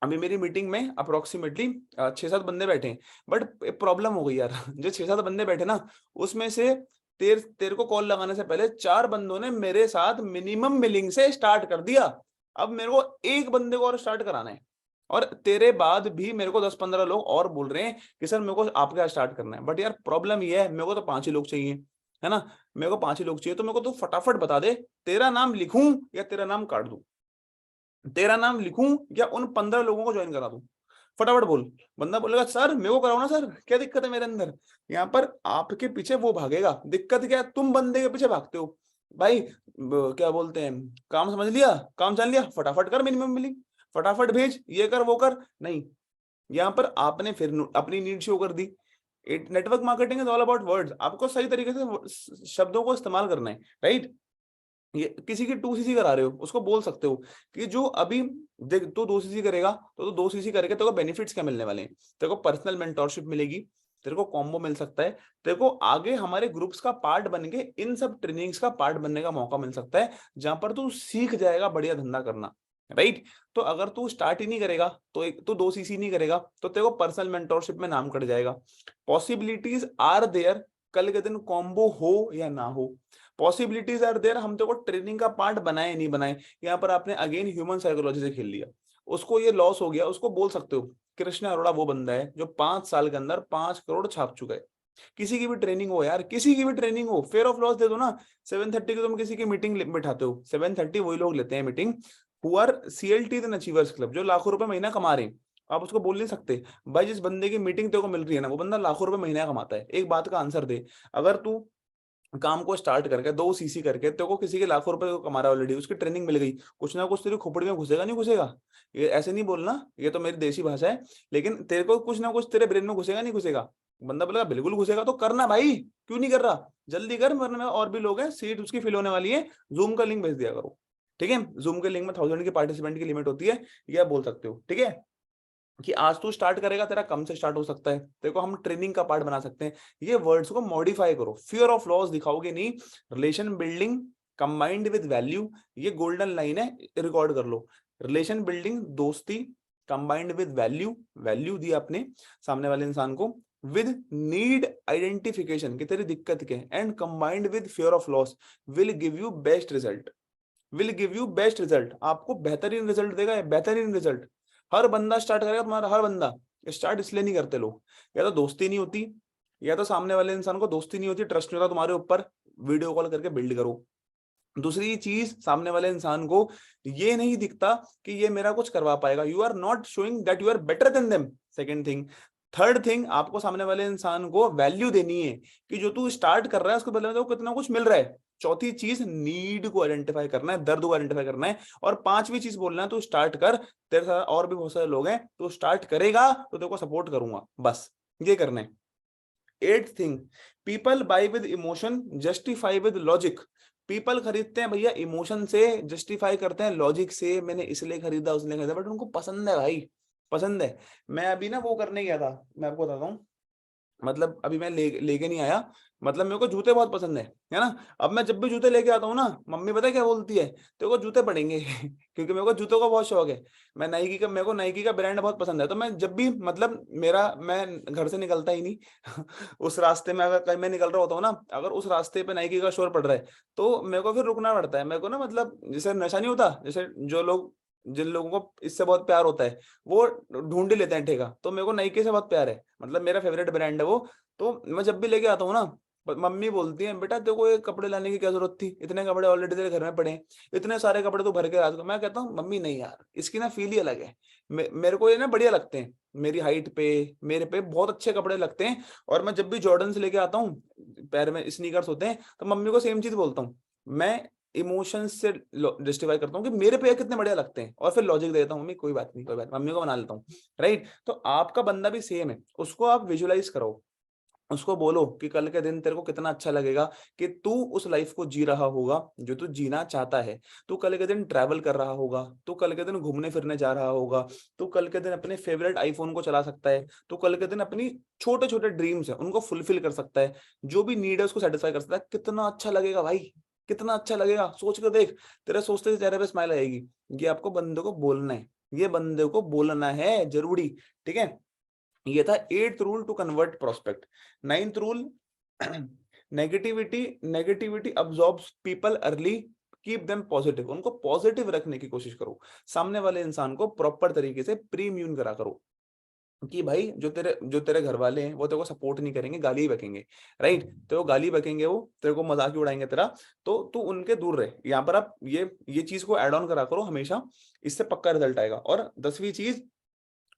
अभी मेरी मीटिंग में अप्रोक्सीमेटली 6-7 बंदे बैठे हैं, बट प्रॉब्लम हो गई यार जो 6-7 बंदे बैठे ना, उसमें से तेरे को कॉल लगाने से पहले 4 बंदों ने मेरे साथ मिनिमम बिलिंग से स्टार्ट कर दिया। अब मेरे को एक बंदे को और स्टार्ट कराना है, और तेरे बाद भी मेरे को 10-15 लोग और बोल रहे हैं कि सर मेरे को आपके साथ स्टार्ट करना है। बट यार प्रॉब्लम ये है, मेरे को तो 5 ही लोग चाहिए, है ना, मेरे को 5 ही लोग चाहिए, तो मेरे को तो फटाफट बता दे, तेरा नाम लिखूं या तेरा नाम काट दूं, तेरा नाम लिखूं या उन 15 लोगों को ज्वाइन करा दूं, फटाफट बोल। बंदा बोलेगा सर मेरे को कराओ ना सर, क्या दिक्कत है मेरे अंदर। यहाँ पर आपके पीछे वो भागेगा, दिक्कत क्या है, तुम बंदे के पीछे भागते हो। भाई क्या बोलते हैं, काम समझ लिया, काम जान लिया, फटाफट कर मिनिमम बिलिंग, फटाफट भेज, ये कर वो कर, नहीं। यहाँ पर आपने फिर अपनी नीड शो कर दी। Network marketing is all about words, आपको सही तरीके से शब्दों को इस्तेमाल करना है, राइट। ये किसी की 2cc करा रहे हो, उसको बोल सकते हो कि जो अभी देख, तू 2cc करेगा, तो 2cc करके तेरे को बेनिफिट्स क्या मिलने वाले हैं, तेरे को पर्सनल मेंटोरशिप मिलेगी, तेरे को कॉम्बो मिल सकता है, तेरे को आगे हमारे ग्रुप्स का पार्ट बन के इन सब ट्रेनिंग्स का पार्ट बनने का मौका मिल सकता है, जहां पर तू सीख जाएगा बढ़िया धंधा करना, राइट। तो अगर तू स्टार्ट ही नहीं करेगा, तो एक तो 2cc नहीं करेगा, तो तेरे को पर्सनल मेंटोरशिप में नाम कट जाएगा। पॉसिबिलिटीज आर देयर, कल के दिन कॉम्बो हो या ना हो, पॉसिबिलिटीज आर देयर। हम तो को ट्रेनिंग का पार्ट बनाए नहीं बनाए, यहाँ पर आपने अगेन ह्यूमन साइकोलॉजी से खेल लिया, उसको ये लॉस हो गया, उसको बोल सकते हो कृष्ण अरोड़ा वो बंदा है जो 5 साल के अंदर 5 करोड़ छाप चुका है। किसी की भी ट्रेनिंग हो यार, किसी की भी ट्रेनिंग हो, फेयर ऑफ लॉस दे दो ना। 7:30 को तुम किसी की मीटिंग बिठाते हो, 7:30 वही लोग लेते हैं meeting who are CLT the achievers club, जो लाखों रुपए महीना कमा रहे हैं। आप उसको बोल नहीं सकते भाई जिस बंदे की मीटिंग तेरे को मिल रही है ना, वो बंदा लाखों रुपए महीना कमाता है। एक बात का आंसर दे, अगर तू काम को स्टार्ट करके 2cc करके तो को किसी के लाखों रुपए को कमा रहा है ऑलरेडी, उसकी ट्रेनिंग मिल गई, कुछ ना कुछ तेरी खोपड़ी में घुसेगा नहीं घुसेगा। ये ऐसे नहीं बोलना, ये तो मेरी देसी भाषा है, लेकिन तेरे को कुछ ना कुछ तेरे ब्रेन में घुसेगा नहीं घुसेगा। बंदा बोलेगा बिल्कुल घुसेगा, तो करना भाई, क्यों नहीं कर रहा, जल्दी कर, वरना और भी लोग हैं, सीट उसकी फिल होने वाली है, जूम का लिंक भेज दिया करो, ठीक है। जूम के लिंक में 1000 की पार्टिसिपेंट की लिमिट होती है, यह बोल सकते हो, ठीक है, कि आज तू स्टार्ट करेगा, तेरा कम से स्टार्ट हो सकता है, तेरे को हम ट्रेनिंग का पार्ट बना सकते हैं। ये वर्ड्स को मॉडिफाई करो, फियर ऑफ लॉस दिखाओगे नहीं, relation building combined with value, ये गोल्डन लाइन है, रिकॉर्ड कर लो। रिलेशन बिल्डिंग, दोस्ती कंबाइंड विद वैल्यू, वैल्यू दी आपने सामने वाले इंसान को, विद नीड आइडेंटिफिकेशन कि तेरी दिक्कत क्या है, and combined with fear of loss will give you best result, will give you best result, आपको बेहतरीन रिजल्ट देगा, बेहतरीन रिजल्ट। हर बंदा स्टार्ट करेगा तुम्हारा, हर बंदा स्टार्ट इसलिए नहीं करते लोग, या तो दोस्ती नहीं होती, या तो सामने वाले इंसान को दोस्ती नहीं होती, ट्रस्ट नहीं होता तुम्हारे ऊपर, वीडियो कॉल करके बिल्ड करो। दूसरी चीज, सामने वाले इंसान को ये नहीं दिखता कि ये मेरा कुछ करवा पाएगा, you are not showing that you are better than them, second thing. Third thing, आपको सामने वाले इंसान को वैल्यू देनी है कि जो तू स्टार्ट कर रहा है उसके बदले में तो कितना कुछ मिल रहा है, चौथी चीज नीड को आइडेंटिफाई करना है, दर्द को आइडेंटिफाई करना है। और पांचवी चीज बोलना है तो स्टार्ट कर, तेरे साथ और भी बहुत सारे लोग हैं, तो स्टार्ट करेगा तो तेरे को सपोर्ट करूंगा, बस ये करना है। Eight thing, people buy with emotion, justify with logic. People खरीदते हैं भैया इमोशन से, जस्टिफाई करते हैं लॉजिक से, मैंने इसलिए खरीदा उसने खरीदा, बट उनको पसंद है भाई, पसंद है। मैं अभी ना वो करने गया था, मैं आपको बताता हूँ, मतलब अभी मैं लेके नहीं आया, मतलब मेरे को जूते बहुत पसंद है ना। अब मैं जब भी जूते लेके आता हूँ ना, मम्मी पता है क्या बोलती है, तेरे को जूते पड़ेंगे क्योंकि मेरे को जूतों का बहुत शौक है। मैं नाइकी का, मेरे को नाइकी का ब्रांड बहुत पसंद है, तो मैं जब भी, मतलब मैं घर से निकलता ही नहीं उस रास्ते में अगर कहीं मैं निकल रहा होता हूँ ना, अगर उस रास्ते पे नाइकी का शोर पड़ रहा है, तो मेरे को फिर रुकना पड़ता है। मेरे को ना, मतलब जैसे नशा नहीं होता, जैसे जो लोग, जिन लोगों को इससे बहुत प्यार होता है, वो ढूंढ ही लेते हैं ठेका, तो मेरे को नाइकी से बहुत प्यार है, मतलब मेरा फेवरेट ब्रांड है वो। तो मैं जब भी लेके आता हूँ ना, मम्मी बोलती है बेटा तेरे को ये कपड़े लाने की क्या जरूरत थी, इतने कपड़े ऑलरेडी तेरे घर में पड़े हैं, इतने सारे कपड़े तो भर के रात को। मैं कहता हूँ मम्मी नहीं यार, इसकी ना फील ही अलग है, मेरे को ये ना बढ़िया लगते हैं, मेरी हाइट पे, मेरे पे बहुत अच्छे कपड़े लगते हैं। और मैं जब भी जॉर्डन से लेके आता हूँ, पैर में स्नीकर्स होते हैं, तो मम्मी को सेम चीज बोलता हूँ, मैं इमोशंस से जस्टिफाई करता हूँ कि मेरे पे कितने बढ़िया लगते हैं, और फिर लॉजिक देता हूँ, मम्मी कोई बात नहीं, कोई बात, मम्मी को बना लेता हूँ। राइट, तो आपका बंदा भी सेम है, उसको आप विजुअलाइज करो, उसको बोलो कि कल के दिन तेरे को कितना अच्छा लगेगा कि तू उस लाइफ को जी रहा होगा जो तू जीना चाहता है। तू कल के दिन ट्रैवल कर रहा होगा, तू कल के दिन घूमने फिरने जा रहा होगा, तू कल के दिन अपने फेवरेट आईफोन को चला सकता है, तू कल के दिन अपनी छोटे छोटे ड्रीम्स है उनको फुलफिल कर सकता है, जो भी नीड है उसको सेटिस्फाई कर सकता है। कितना अच्छा लगेगा भाई, कितना अच्छा लगेगा, सोच कर देख, तेरे सोचते ही चेहरे पे स्माइल आएगी। ये आपको बंदे को बोलना है, ये बंदे को बोलना है जरूरी। ठीक है, ये था eighth rule to convert prospect. Ninth rule, negativity negativity absorbs people early, keep them positive. उनको पॉजिटिव रखने की कोशिश करो, सामने वाले इंसान को प्रॉपर तरीके से प्री इम्यून करा करो कि भाई जो तेरे घर वाले हैं वो तेरे को सपोर्ट नहीं करेंगे, गाली ही बकेंगे। राइट, तो वो गाली बकेंगे, वो तेरे को मजाक ही उड़ाएंगे तेरा, तो तू उनके दूर रहे। यहाँ पर आप ये चीज को ऐड ऑन करा करो हमेशा, इससे पक्का रिजल्ट आएगा। और 10वीं चीज,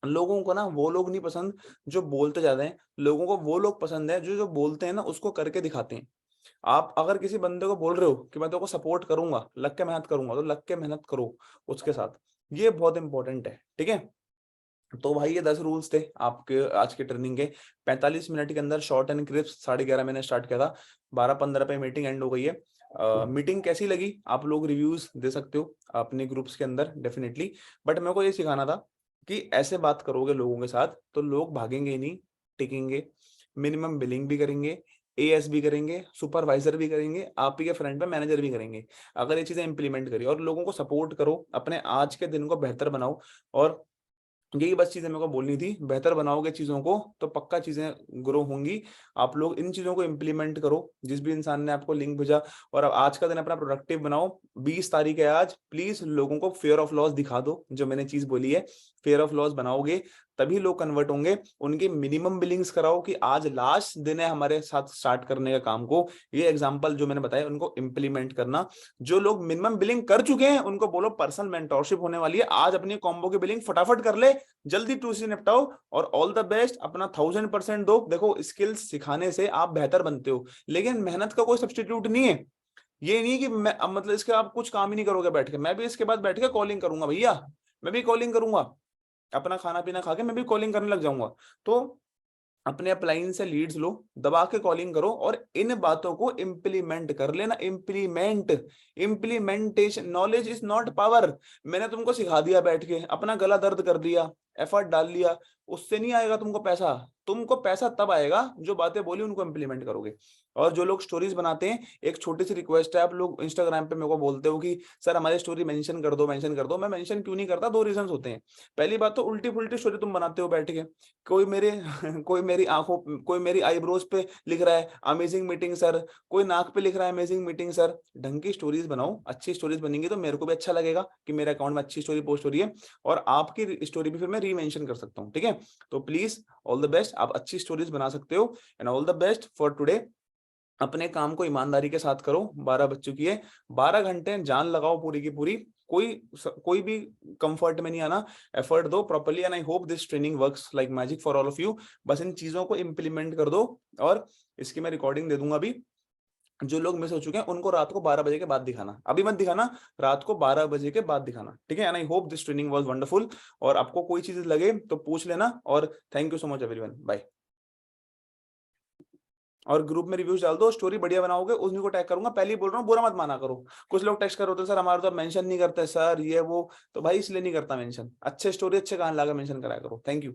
लोगों को ना वो लोग नहीं पसंद जो बोलते ज्यादा हैं, लोगों को वो लोग पसंद है जो जो बोलते हैं ना उसको करके दिखाते हैं। आप अगर किसी बंदे को बोल रहे हो कि मैं तेरे को सपोर्ट करूंगा, लग के मेहनत करूंगा, तो लग के मेहनत करो उसके साथ, ये बहुत इंपॉर्टेंट है। ठीक है, तो भाई ये 10 रूल्स थे आपके आज के ट्रेनिंग के। 45 मिनट के अंदर शॉर्ट एंड क्रिप्स, 11:30 मैंने स्टार्ट किया था, 12:15 पे मीटिंग एंड हो गई है। मीटिंग कैसी लगी आप लोग रिव्यूज दे सकते हो अपने ग्रुप्स के अंदर डेफिनेटली। बट मेरे को ये सिखाना था कि ऐसे बात करोगे लोगों के साथ तो लोग भागेंगे ही नहीं, टिकेंगे, मिनिमम बिलिंग भी करेंगे, एएस भी करेंगे, सुपरवाइजर भी करेंगे, आप ही के फ्रंट पे मैनेजर भी करेंगे। अगर ये चीजें इंप्लीमेंट करिए और लोगों को सपोर्ट करो, अपने आज के दिन को बेहतर बनाओ। और यही बस चीजें मेरे को बोलनी थी, बेहतर बनाओगे चीजों को तो पक्का चीजें ग्रो होंगी। आप लोग इन चीजों को इंप्लीमेंट करो, जिस भी इंसान ने आपको लिंक भेजा, और अब आज का दिन अपना प्रोडक्टिव बनाओ। 20 तारीख है आज, प्लीज लोगों को फेयर ऑफ लॉस दिखा दो, जो मैंने चीज बोली है, फेयर ऑफ लॉस बनाओगे तभी लोग कन्वर्ट होंगे। उनकी मिनिमम बिलिंग्स कराओ कि आज लास्ट दिन है हमारे साथ स्टार्ट करने का काम को। ये एग्जांपल जो मैंने बताया उनको इंप्लीमेंट करना। जो लोग मिनिमम बिलिंग कर चुके हैं उनको बोलो पर्सनल मेंटोरशिप होने वाली है, आज अपनी कॉम्बो की बिलिंग फटाफट कर ले, जल्दी टूसी निपटाओ, और ऑल द बेस्ट, अपना 1000% दो। देखो स्किल्स सिखाने से आप बेहतर बनते हो, लेकिन मेहनत का कोई सब्स्टिट्यूट नहीं है। ये नहीं कि मैं अब मतलब इसके आप कुछ काम ही नहीं करोगे बैठ के, मैं भी इसके बाद बैठ के कॉलिंग करूंगा भैया, मैं भी कॉलिंग करूंगा, अपना खाना पीना खा के मैं भी कॉलिंग करने लग जाऊंगा। तो अपने अपलाइन से लीड्स लो, दबा के कॉलिंग करो, और इन बातों को इम्प्लीमेंट कर लेना। Implementation, knowledge is not power. मैंने तुमको सिखा दिया बैठ के, अपना गला दर्द कर दिया, एफर्ट डाल लिया, उससे नहीं आएगा तुमको पैसा। तुमको पैसा तब आएगा जो बातें बोली उनको इम्प्लीमेंट करोगे। और जो लोग स्टोरीज बनाते हैं, एक छोटी सी रिक्वेस्ट है, आप लोग इंस्टाग्राम पे मेरे को बोलते हो कि सर हमारी स्टोरी मेंशन कर दो, मेंशन कर दो। मैं मेंशन क्यों नहीं करता, दो रीजंस होते हैं। पहली बात तो उल्टी फुल्टी स्टोरी तुम बनाते हो बैठ के, कोई मेरे कोई मेरी आंखों, कोई मेरी आईब्रोज पे लिख रहा है अमेजिंग मीटिंग सर, कोई नाक पे लिख रहा है अमेजिंग मीटिंग सर। ढंग की स्टोरीज बनाओ, अच्छी स्टोरीज बनेंगी तो मेरे को भी अच्छा लगेगा कि मेरे अकाउंट में अच्छी स्टोरी पोस्ट हो रही है, और आपकी स्टोरी भी फिर मैं रीमेंशन कर सकता हूँ। ठीक है, तो प्लीज ऑल द बेस्ट, आप अच्छी स्टोरीज बना सकते हो। And all the best for today. अपने काम को ईमानदारी के साथ करो। 12 बज चुकी है, 12 घंटे जान लगाओ पूरी की पूरी, कोई भी कंफर्ट में नहीं आना, एफर्ट दो properly. And I hope this training works like magic for all of you. बस इन चीजों को इंप्लीमेंट कर दो, और इसकी मैं रिकॉर्डिंग दे दूंगा अभी, जो लोग मिस हो चुके हैं उनको रात को 12 बजे के बाद दिखाना, अभी मत दिखाना, रात को 12 बजे के बाद दिखाना, ठीक है। And I hope this training was wonderful. और आपको कोई चीज लगे तो पूछ लेना, और thank you so much everyone, bye. और ग्रुप में रिव्यूज डाल दो, स्टोरी बढ़िया बनाओगे उन्हीं को टैग करूंगा, पहले ही बोल रहा हूँ, बुरा मत माना करो। कुछ लोग टेक्स्ट कर होते सर हमारे तो मेंशन नहीं करते सर ये वो, तो भाई इसलिए नहीं करता मेंशन, अच्छे स्टोरी अच्छे कहानी लाकर मेंशन कराया करो। Thank you.